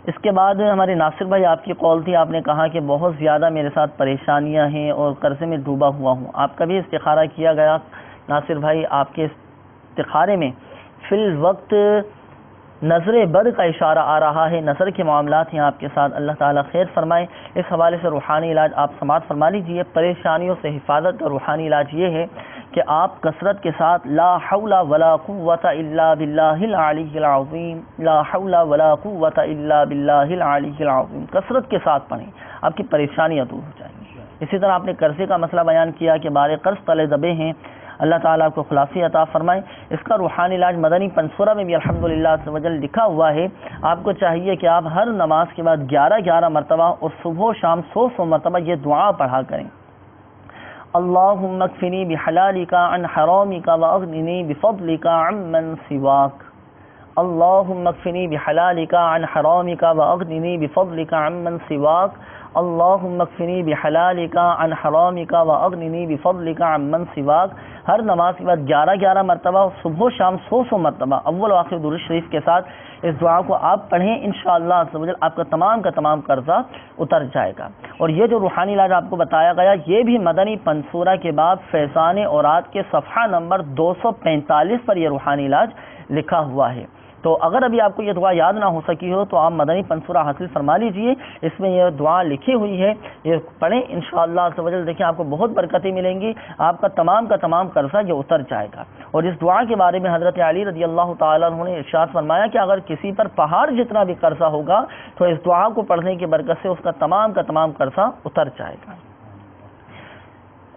اس کے بعد ہمارے ناصر بھائی آپ کی قول تھی, آپ نے کہا کہ بہت زیادہ میرے ساتھ پریشانیاں ہیں اور قرضے میں ڈوبا ہوا ہوں. آپ کا بھی استخارہ کیا گیا ناصر بھائی, آپ کے استخارے میں فی الوقت نظر بد کا اشارہ آ رہا ہے، نظر کے معاملات ہیں آپ کے ساتھ، اللہ تعالیٰ خیر فرمائے۔ اس حوالے سے روحانی علاج آپ سماعت فرما لیجیے۔ پریشانیوں سے حفاظت کا روحانی علاج یہ ہے کہ آپ کثرت کے ساتھ لا حول ولا قوت الا باللہ العلی العظیم، لا حول ولا قوت الا باللہ العلی العظیم کثرت کے ساتھ پڑھیں، آپ کی پریشانیاں دور ہو جائیں گی۔ اسی طرح آپ نے قرضے کا مسئلہ بیان کیا کہ بارے قرض تلے دبے ہیں، اللہ تعالیٰ آپ کو خلاصی عطا فرمائے۔ اس کا روحانی علاج مدنی پنصورہ میں بھی الحمدللہ عز و جل لکھا ہوا ہے۔ آپ کو چاہیے کہ آپ ہر نماز کے بعد 11 مرتبہ اور صبح و شام 100 مرتبہ یہ دعا پڑھا کریں۔ اللہم اکفنی بحلالک عن حرامک واغننی بفضلک عمن سواک، اللہم اکفنی بحلالک عن حرامک واغننی بفضلک عمن سواک، اللہم اکفنی بحلالک عن حرامک واغننی بفضلک عمن سواک۔ ہر نماز کے بعد 11 مرتبہ، صبح و شام 100 مرتبہ اول و آخر درود شریف کے ساتھ اس دعا کو آپ پڑھیں، انشاءاللہ عز و جل آپ کا تمام قرضہ اتر جائے گا۔ اور یہ جو روحانی علاج آپ کو بتایا گیا یہ بھی مدنی پنصورہ کے بعد فیضان اوراد کے صفحہ نمبر 245 پر یہ روحانی علاج لکھا ہوا ہے۔ تو اگر ابھی آپ کو یہ دعا یاد نہ ہو سکی ہو تو آپ مدنی پنصورہ حاصل فرما لیجئے، اس میں یہ دعا لکھی ہوئی ہے، یہ پڑھیں انشاءاللہ عز و جل، دیکھیں آپ کو بہت برکتیں ملیں گی، آپ کا تمام قرضہ یہ اتر جائے گا۔ اور اس دعا کے بارے میں حضرت علی رضی اللہ تعالیٰ عنہ نے ارشاد فرمایا کہ اگر کسی پر پہاڑ جتنا بھی قرضہ ہوگا تو اس دعا کو پڑھنے کی برکت سے اس کا تمام قرضہ اتر جائے گا۔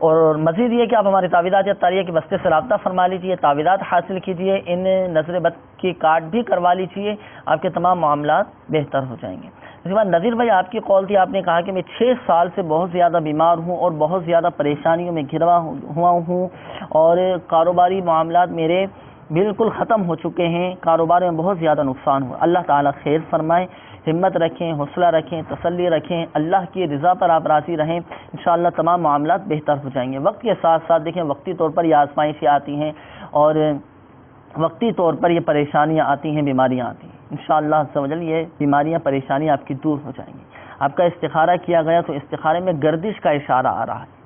اور مزید یہ کہ آپ ہمارے تعویذات اتاریہ کے بستے سے رابطہ فرما لیجیے، تعویذات حاصل کیجیے، ان نظر بد کی کارڈ بھی کروا لیجیے، آپ کے تمام معاملات بہتر ہو جائیں گے۔ اس کے بعد نذیر بھائی آپ کی کال تھی، آپ نے کہا کہ میں 6 سال سے بہت زیادہ بیمار ہوں اور بہت زیادہ پریشانیوں میں گھرا ہوا ہوں اور کاروباری معاملات میرے بالکل ختم ہو چکے ہیں، کاروبار میں بہت زیادہ نقصان ہوا۔ اللہ تعالیٰ خیر فرمائے، ہمت رکھیں، حوصلہ رکھیں، تسلی رکھیں، اللہ کی رضا پر آپ راضی رہیں، انشاءاللہ تمام معاملات بہتر ہو جائیں گے۔ وقت کے ساتھ ساتھ دیکھیں وقتی طور پر یہ آزمائشیں آتی ہیں اور وقتی طور پر یہ پریشانیاں آتی ہیں، بیماریاں آتی ہیں، انشاءاللہ عز و جل یہ بیماریاں پریشانیاں آپ کی دور ہو جائیں گی۔ آپ کا استخارہ کیا گیا تو استخارے میں گردش کا اشارہ آ رہا ہے،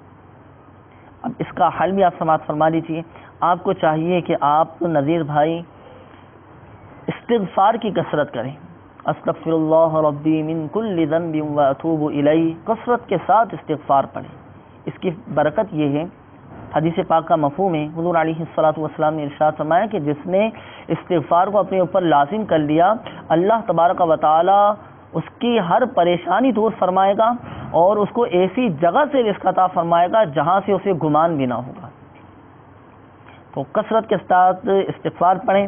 اب اس کا حل بھی آپ سماعت فرما لیجیے۔ آپ کو چاہیے کہ آپ نذیر بھائی استغفار کی کثرت کریں، استغفر اللہ ربی من کل ذنب واتوب الیہ، کثرت کے ساتھ استغفار پڑھیں۔ اس کی برکت یہ ہے، حدیث پاک کا مفہوم ہے، حضور علیہ الصلوۃ والسلام نے ارشاد فرمایا کہ جس نے استغفار کو اپنے اوپر لازم کر لیا اللہ تبارک و تعالی اس کی ہر پریشانی دور فرمائے گا اور اس کو ایسی جگہ سے رزق عطا فرمائے گا جہاں سے اسے گمان بھی نہ ہوگا۔ تو کثرت کے ساتھ استغفار پڑھیں،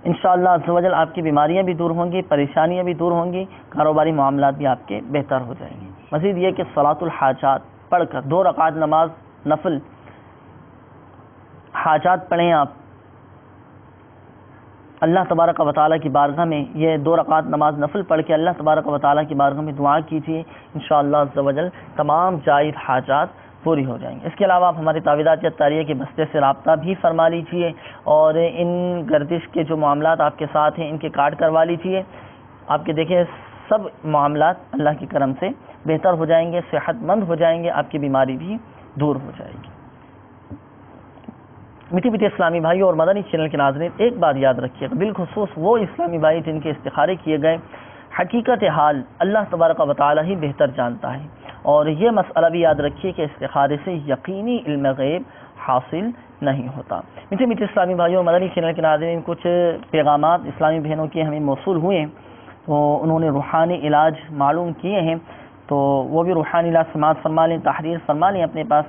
انشاءاللہ عز و جل آپ کی بیماریاں بھی دور ہوں گی، پریشانیاں بھی دور ہوں گی، کاروباری معاملات بھی آپ کے بہتر ہو جائیں گے۔ مزید یہ کہ صلاۃ الحاجات پڑھ کر 2 رکعت نماز نفل حاجات پڑھیں، آپ اللہ تبارک و تعالیٰ کی بارگاہ میں یہ 2 رکعت نماز نفل پڑھ کے اللہ تبارک و تعالیٰ کی بارگاہ میں دعا کیجیے، انشاءاللہ عز و جل تمام جائز حاجات پوری ہو جائیں گے۔ اس کے علاوہ آپ ہماری تعویذات اتاریہ کے بستے سے رابطہ بھی فرما لیجیے اور ان گردش کے جو معاملات آپ کے ساتھ ہیں ان کے کارڈ کروا لیجیے، آپ کے دیکھیں سب معاملات اللہ کے کرم سے بہتر ہو جائیں گے، صحت مند ہو جائیں گے، آپ کی بیماری بھی دور ہو جائے گی۔ میٹھی میٹھی اسلامی بھائی اور مدنی چینل کے ناظرین، ایک بات یاد رکھیے گا، بالخصوص وہ اسلامی بھائی جن کے استخارے کیے گئے، حقیقت حال اللہ تبارک و تعالی ہی بہتر جانتا ہے، اور یہ مسئلہ بھی یاد رکھیے کہ استخارے سے یقینی علم غیب حاصل نہیں ہوتا۔ میٹھے میٹھے اسلامی بھائیوں اور مدنی چینل کے ناظرین، کچھ پیغامات اسلامی بہنوں کے ہمیں موصول ہوئے تو انہوں نے روحانی علاج معلوم کیے ہیں، تو وہ بھی روحانی علاج سماعت فرما لیں، تحریر فرما لیں اپنے پاس۔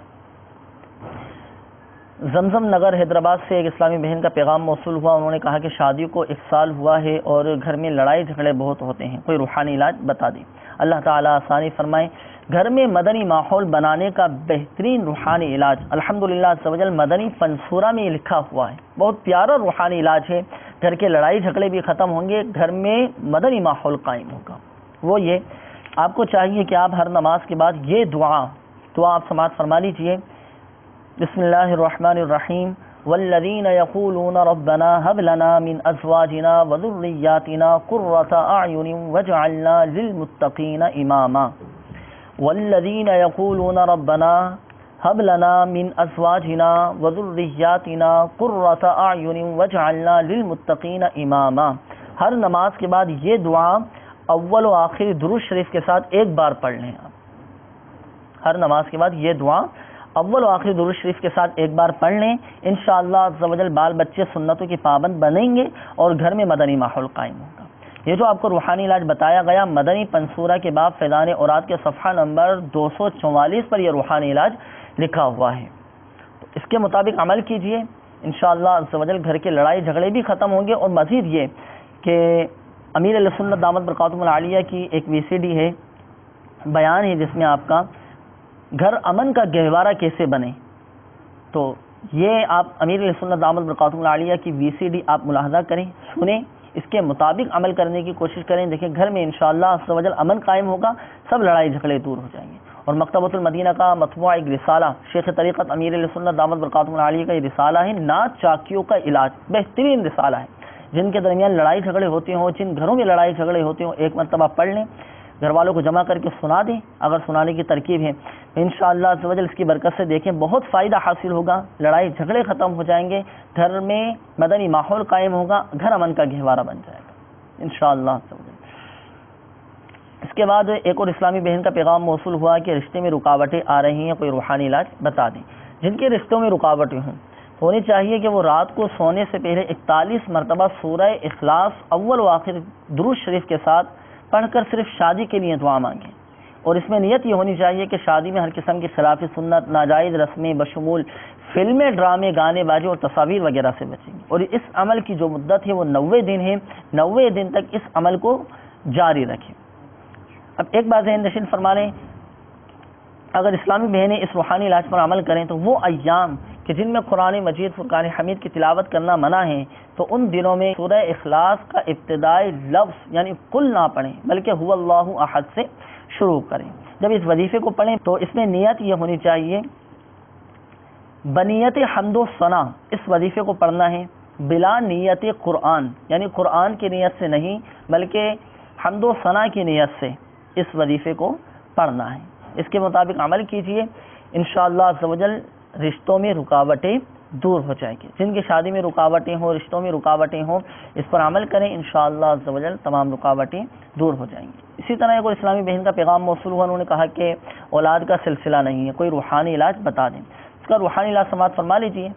زمزم نگر حیدرآباد سے ایک اسلامی بہن کا پیغام موصول ہوا، انہوں نے کہا کہ شادی کو 1 سال ہوا ہے اور گھر میں لڑائی جھگڑے بہت ہوتے ہیں، کوئی روحانی علاج بتا دیں۔ اللہ تعالیٰ آسانی فرمائے۔ گھر میں مدنی ماحول بنانے کا بہترین روحانی علاج الحمدللہ عز و جل مدنی پنصورہ میں لکھا ہوا ہے، بہت پیارا روحانی علاج ہے، گھر کے لڑائی جھگڑے بھی ختم ہوں گے، گھر میں مدنی ماحول قائم ہوگا۔ وہ یہ آپ کو چاہیے کہ آپ ہر نماز کے بعد یہ دعا آپ سماعت فرما لیجیے۔ بسم اللہ الرحمن الرحیم، والذین یقولون ربنا هب لنا من ازواجنا وذریاتنا قرۃ اعین واجعلنا للمتقین اماما، والذین یقولون ربنا هب لنا من ازواجنا وذریاتنا قرۃ اعین واجعلنا للمتقین اماما، ہر نماز کے بعد یہ دعا اول و آخری درود شریف کے ساتھ ایک بار پڑھ لیں آپ. ہر نماز کے بعد یہ دعا اول و آخری درود شریف کے ساتھ ایک بار پڑھ لیں. انشاءاللہ عز و جل بال بچے سنتوں کی پابند بنیں گے اور گھر میں مدنی ماحول قائم ہوگا. یہ جو آپ کو روحانی علاج بتایا گیا مدنی پنصورہ کے باب فیضان اوراد کے صفحہ نمبر 244 پر یہ روحانی علاج لکھا ہوا ہے. تو اس کے مطابق عمل کیجئے. انشاءاللہ عز و جل گھر کے لڑائی جھگڑے بھی ختم ہوں گے. اور مزید یہ کہ امیر اہل سنت دامت برکاتہم العالیہ کی ایک VCD ہے، بیان ہے جس میں آپ کا گھر امن کا گہوارہ کیسے بنے. تو یہ آپ امیر اہل سنت دامت برکاتہم العالیہ کی VCD آپ ملاحظہ کریں، سنیں، اس کے مطابق عمل کرنے کی کوشش کریں. دیکھیں گھر میں انشاءاللہ عز و جل امن قائم ہوگا، سب لڑائی جھگڑے دور ہو جائیں گے. اور مکتبۃ المدینہ کا مطبوعہ ایک رسالہ شیخ طریقت امیر اہل سنت دامت برکاتہم العالیہ کا یہ رسالہ ہے، نعت چاکیوں کا علاج، بہترین رسالہ ہے. جن کے درمیان لڑائی جھگڑے ہوتے ہوں، جن گھروں میں لڑائی جھگڑے ہوتے ہوں، ایک مرتبہ پڑھ لیں، گھر والوں کو جمع کر کے سنا دیں اگر سنانے کی ترکیب ہے. انشاءاللہ عز و جل اس کی برکت سے دیکھیں بہت فائدہ حاصل ہوگا، لڑائی جھگڑے ختم ہو جائیں گے، گھر میں مدنی ماحول قائم ہوگا، گھر امن کا گہوارہ بن جائے گا انشاءاللہ عز و جل. اس کے بعد ایک اور اسلامی بہن کا پیغام موصول ہوا کہ رشتے میں رکاوٹیں آ رہی ہیں، کوئی روحانی علاج بتا دیں. جن کے رشتوں میں رکاوٹیں ہوں ہونی چاہیے کہ وہ رات کو سونے سے پہلے 41 مرتبہ سورہ اخلاص اول و آخر درود شریف کے ساتھ پڑھ کر صرف شادی کے لیے دعا مانگیں. اور اس میں نیت یہ ہونی چاہیے کہ شادی میں ہر قسم کی خلاف سنت، ناجائز رسمیں بشمول فلمیں، ڈرامے، گانے بازی اور تصاویر وغیرہ سے بچیں گے. اور اس عمل کی جو مدت ہے وہ 90 دن ہے، 90 دن تک اس عمل کو جاری رکھیں. اب ایک بات ذہن نشین فرما لیں، اگر اسلامی بہنیں اس روحانی علاج پر عمل کریں تو وہ ایام کہ جن میں قرآن مجید فرقان حمید کی تلاوت کرنا منع ہے تو ان دنوں میں سورہ اخلاص کا ابتدائی لفظ یعنی کل نہ پڑھیں بلکہ هو اللہ احد سے شروع کریں. جب اس وظیفے کو پڑھیں تو اس میں نیت یہ ہونی چاہیے بنیت حمد و ثنا، اس وظیفے کو پڑھنا ہے بلا نیت قرآن، یعنی قرآن کی نیت سے نہیں بلکہ حمد و ثنا کی نیت سے اس وظیفے کو پڑھنا ہے. اس کے مطابق عمل کیجئے، انشاءاللہ عز و جل رشتوں میں رکاوٹیں دور ہو جائیں گی. جن کی شادی میں رکاوٹیں ہوں، رشتوں میں رکاوٹیں ہوں، اس پر عمل کریں، انشاءاللہ عز و جل تمام رکاوٹیں دور ہو جائیں گی. اسی طرح ایک اسلامی بہن کا پیغام موصول ہوا، انہوں نے کہا کہ اولاد کا سلسلہ نہیں ہے، کوئی روحانی علاج بتا دیں. اس کا روحانی علاج سماعت فرما لیجیے.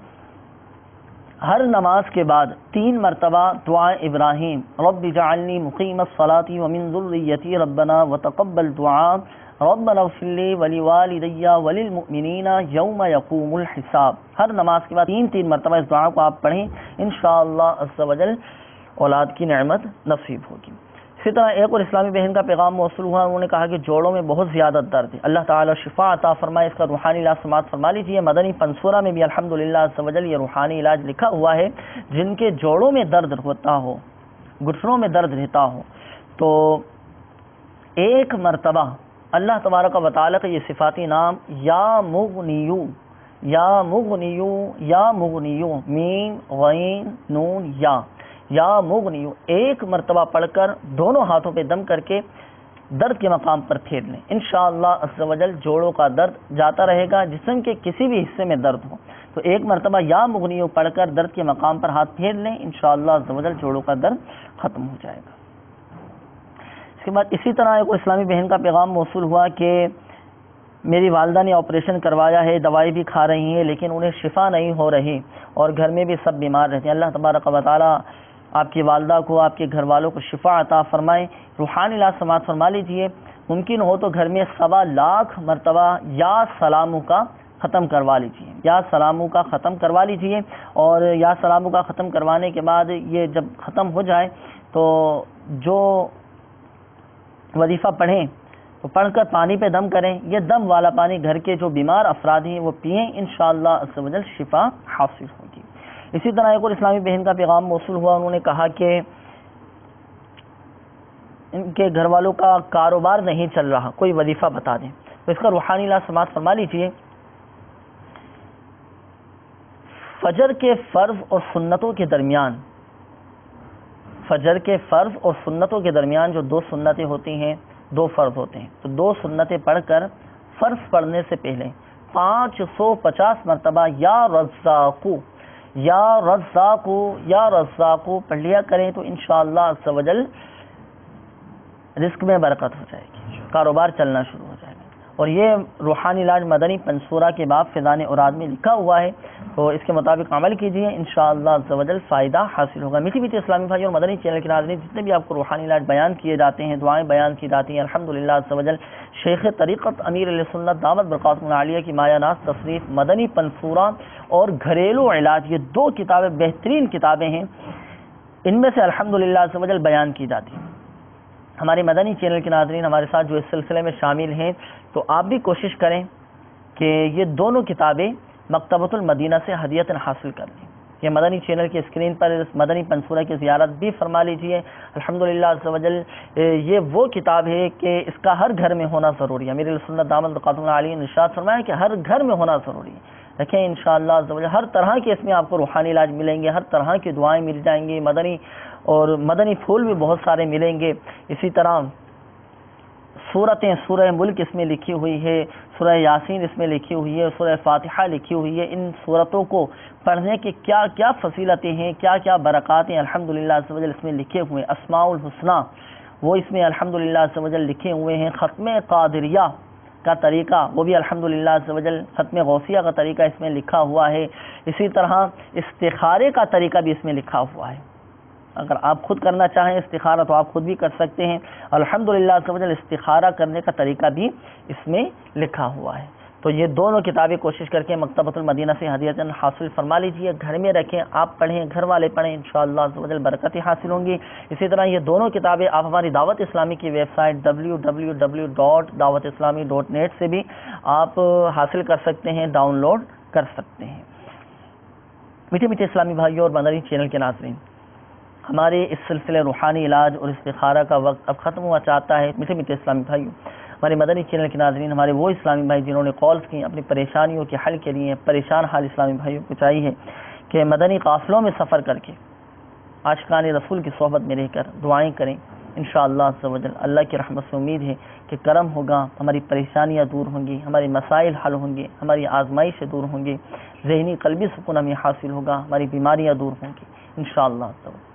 ہر نماز کے بعد 3 مرتبہ دعا ابراہیم رب اجعلنی مقیم الصلاۃ ومن ذریتی ربنا وتقبل دعاء ربنا اغفر لی ولوالدی وللمؤمنین یوم یقوم الحساب، ہر نماز کے بعد 3 مرتبہ اس دعا کو آپ پڑھیں، انشاءاللہ عز و جل اولاد کی نعمت نصیب ہوگی. اسی طرح ایک اور اسلامی بہن کا پیغام موصول ہوا، انہوں نے کہا کہ جوڑوں میں بہت زیادہ درد ہے، اللہ تعالی شفا عطا فرمائے. اس کا روحانی علاج سماعت فرما لیجیے. مدنی پنصورہ میں بھی الحمدللہ عز و جل یہ روحانی علاج لکھا ہوا ہے. جن کے جوڑوں میں درد ہوتا ہو، گھٹنوں میں درد رہتا ہو، تو 1 مرتبہ اللہ تبارک و تعالی کا یہ صفاتی نام یا مغنیو یا مغنیو یا مغنیو میم غین نون یا مغنیو 1 مرتبہ پڑھ کر دونوں ہاتھوں پہ دم کر کے درد کے مقام پر پھیر لیں. انشاءاللہ عز و جل جوڑوں کا درد جاتا رہے گا. جسم کے کسی بھی حصے میں درد ہو تو 1 مرتبہ یا مغنیو پڑھ کر درد کے مقام پر ہاتھ پھیر لیں، انشاءاللہ عز و جل جوڑوں کا درد ختم ہو جائے گا. اس کے بعد اسی طرح ایک اسلامی بہن کا پیغام موصول ہوا کہ میری والدہ نے آپریشن کروایا ہے، دوائی بھی کھا رہی ہیں لیکن انہیں شفا نہیں ہو رہی اور گھر میں بھی سب بیمار رہتے ہیں. اللہ تبارک و تعالی آپ کی والدہ کو، آپ کے گھر والوں کو شفا عطا فرمائے. روحانی علاج سماعت فرما لیجئے. ممکن ہو تو گھر میں 1.25 لاکھ مرتبہ یا سلاموں کا ختم کروا لیجئے، یا سلاموں کا ختم کروا لیجئے. اور یا سلاموں کا ختم کروانے کے بعد یہ جب ختم ہو جائے تو جو وظیفہ پڑھیں تو پڑھ کر پانی پہ دم کریں. یہ دم والا پانی گھر کے جو بیمار افراد ہیں وہ پئیں، انشاءاللہ عز و جل شفا حاصل ہوگی. اسی طرح ایک اور اسلامی بہن کا پیغام موصول ہوا، انہوں نے کہا کہ ان کے گھر والوں کا کاروبار نہیں چل رہا، کوئی وظیفہ بتا دیں. تو اس کا روحانی علاج سماعت فرما لیجیے. فجر کے فرض اور سنتوں کے درمیان جو 2 سنتیں ہوتی ہیں، 2 فرض ہوتے ہیں، تو 2 سنتیں پڑھ کر فرض پڑھنے سے پہلے 550 مرتبہ یا رزاقو یا رزاقو پڑھ لیا کریں تو انشاءاللہ عز و جل رزق میں برکت ہو جائے گی، کاروبار چلنا شروع ہو جائے گا۔ اور یہ روحانی علاج مدنی پنصورہ کے باب فیضان اوراد میں لکھا ہوا ہے، تو اس کے مطابق عمل کیجیے، انشاءاللہ عز و جل فائدہ حاصل ہوگا۔ میٹھی میٹھی اسلامی بھائی اور مدنی چینل کے ناظرین، جتنے بھی آپ کو روحانی علاج بیان کیے جاتے ہیں، دعائیں بیان کی جاتی ہیں، الحمدللہ عز و جل شیخ طریقت امیر اہل سنت دعوت برکاتہ العالیہ کی مایہ ناز تصنیف مدنی پنصورہ اور گھریلو علاج، یہ دو کتابیں بہترین کتابیں ہیں، ان میں سے الحمدللہ عز و جل بیان کی جاتی ہیں۔ ہمارے مدنی چینل کے ناظرین ہمارے ساتھ جو اس سلسلے میں شامل ہیں، تو آپ بھی کوشش کریں کہ یہ دونوں کتابیں مکتبۃ المدینہ سے ہدیۃ حاصل کر لیں۔ یہ مدنی چینل کی اسکرین پر اس مدنی پنصورہ کی زیارت بھی فرما لیجئے۔ الحمدللہ عز و جل یہ وہ کتاب ہے کہ اس کا ہر گھر میں ہونا ضروری ہے۔ امیر السنت دامت برکاتہ العالیہ نے ارشاد فرمایا کہ ہر گھر میں ہونا ضروری ہے۔ دیکھیں انشاءاللہ عز و جل ہر طرح کے اس میں آپ کو روحانی علاج ملیں گے، ہر طرح کی دعائیں مل جائیں گی، مدنی پھول بھی بہت سارے ملیں گے۔ اسی طرح سورتیں، سورہ ملک اس میں لکھی ہوئی ہے، سورہ یاسین اس میں لکھی ہوئی ہے، سورہ فاتحہ لکھی ہوئی ہے۔ ان سورتوں کو پڑھنے کی کیا کیا فضیلتیں ہیں، کیا کیا برکات ہیں، الحمدللہ عز و جل اس میں لکھے ہوئے ہیں۔ اسماء الحسنی وہ اس میں الحمدللہ عز و جل لکھے ہوئے ہیں۔ ختم قادریہ کا طریقہ وہ بھی الحمدللہ عز و جل، ختم غوثیہ کا طریقہ اس میں لکھا ہوا ہے۔ اسی طرح استخارے کا طریقہ بھی اس میں لکھا ہوا ہے۔ اگر آپ خود کرنا چاہیں استخارہ تو آپ خود بھی کر سکتے ہیں۔ الحمدللہ عز و جل استخارہ کرنے کا طریقہ بھی اس میں لکھا ہوا ہے۔ تو یہ دونوں کتابیں کوشش کر کے مکتبۃ المدینہ سے ہدیۃ حاصل فرما لیجیے، گھر میں رکھیں، آپ پڑھیں، گھر والے پڑھیں، انشاءاللہ عز و جل برکتیں حاصل ہوں گی۔ اسی طرح یہ دونوں کتابیں آپ ہماری دعوت اسلامی کی ویب سائٹ www.dawatislami.net سے بھی آپ حاصل کر سکتے ہیں، ڈاؤن لوڈ کر سکتے ہیں۔ میٹھے میٹھے اسلامی بھائیوں اور مدنی چینل کے ناظرین، ہمارے اس سلسلے روحانی علاج اور استخارہ کا وقت اب ختم ہوا چاہتا ہے۔ میٹھے میٹھے اسلامی بھائیوں، ہمارے مدنی چینل کے ناظرین، ہمارے وہ اسلامی بھائی جنہوں نے کالز کی اپنی پریشانیوں کے حل کے لیے، پریشان حال اسلامی بھائیوں کو چاہیے کہ مدنی قافلوں میں سفر کر کے عاشقان رسول کی صحبت میں رہ کر دعائیں کریں۔ انشاءاللہ عز و جل اللہ کی رحمت سے امید ہے کہ کرم ہوگا، ہماری پریشانیاں دور ہوں گی، ہمارے مسائل حل ہوں گے، ہماری آزمائشیں دور ہوں گی، ذہنی قلبی سکون ہمیں حاصل ہوگا، ہماری بیماریاں دور ہوں گی انشاءاللہ عز و جل۔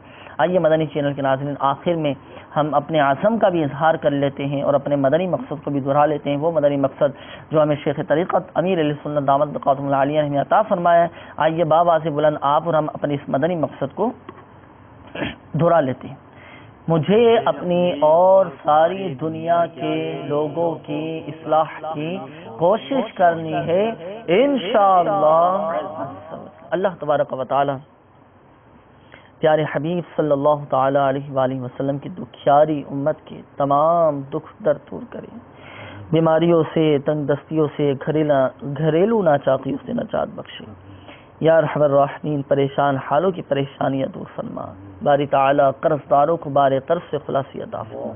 آئیے مدنی چینل کے ناظرین، آخر میں ہم اپنے عزم کا بھی اظہار کر لیتے ہیں اور اپنے مدنی مقصد کو بھی دہرا لیتے ہیں، وہ مدنی مقصد جو ہمیں شیخ طریقت امیر اہل سنت دامت برکاتہ العالیہ نے ہمیں عطا فرمایا ہے۔ آئیے بآواز بلند آپ اور ہم اپنے اس مدنی مقصد کو دہرا لیتے ہیں۔ مجھے اپنی اور ساری دنیا کے لوگوں کی اصلاح کی کوشش کرنی ہے انشاءاللہ۔ اللہ تبارک و تعالی پیارے حبیب صلی اللہ تعالی علیہ وآلہ وسلم کی دکھیاری امت کے تمام دکھ درد دور کرے، بیماریوں سے، تنگ دستیوں سے، گھریلو ناچاکیوں سے نجات بخشے۔ یا ارحم الراحمین، پریشان حالوں کی پریشانیاں دور فرما۔ باری تعالی قرض داروں کو بار قرض سے خلاصی عطا فرما۔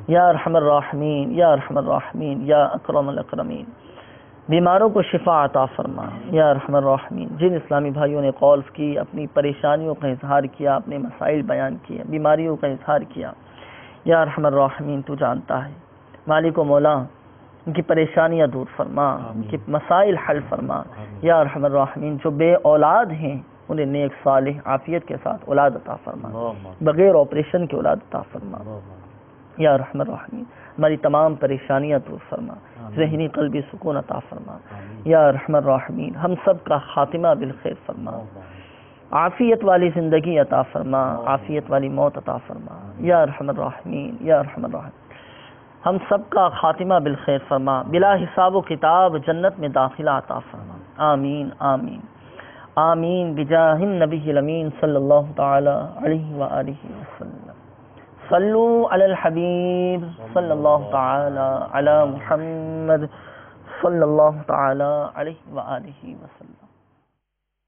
یا ارحم الراحمین، یا ارحم الراحمین، یا اکرم الاکرمین، بیماروں کو شفا عطا فرما۔ یا ارحم الراحمین، جن اسلامی بھائیوں نے کالز کی، اپنی پریشانیوں کا اظہار کیا، اپنے مسائل بیان کیے، بیماریوں کا اظہار کیا، یا ارحم الراحمین تو جانتا ہے، مالک و مولا ان کی پریشانیاں دور فرما، ان کے مسائل حل فرما۔ یا ارحم الراحمین، جو بے اولاد ہیں انہیں نیک صالح عافیت کے ساتھ اولاد عطا فرما، بغیر آپریشن کے اولاد عطا فرما۔ یا ارحم الراحمین، ہماری تمام پریشانیاں دور فرما، ذہنی قلبی سکون عطا فرما۔ یا ارحم الراحمین، ہم سب کا خاتمہ بالخیر فرما، عافیت والی زندگی عطا فرما، عافیت والی موت عطا فرما۔ یا ارحم الراحمین، یا ارحم الراحمین، ہم سب کا خاتمہ بالخیر فرما، بلا حساب و کتاب جنت میں داخلہ عطا فرما۔ آمین آمین آمین بجاہ النبی الامین صلی اللہ تعالی علیہ وآلہ وسلم۔ صلو علی الحبیب صلی اللہ تعالی علی محمد صلی اللہ تعالی علیہ وآلہ وسلم۔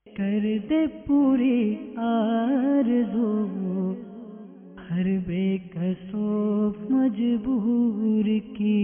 کر دے پوری آرزو ہر بے کسو مجبور کی،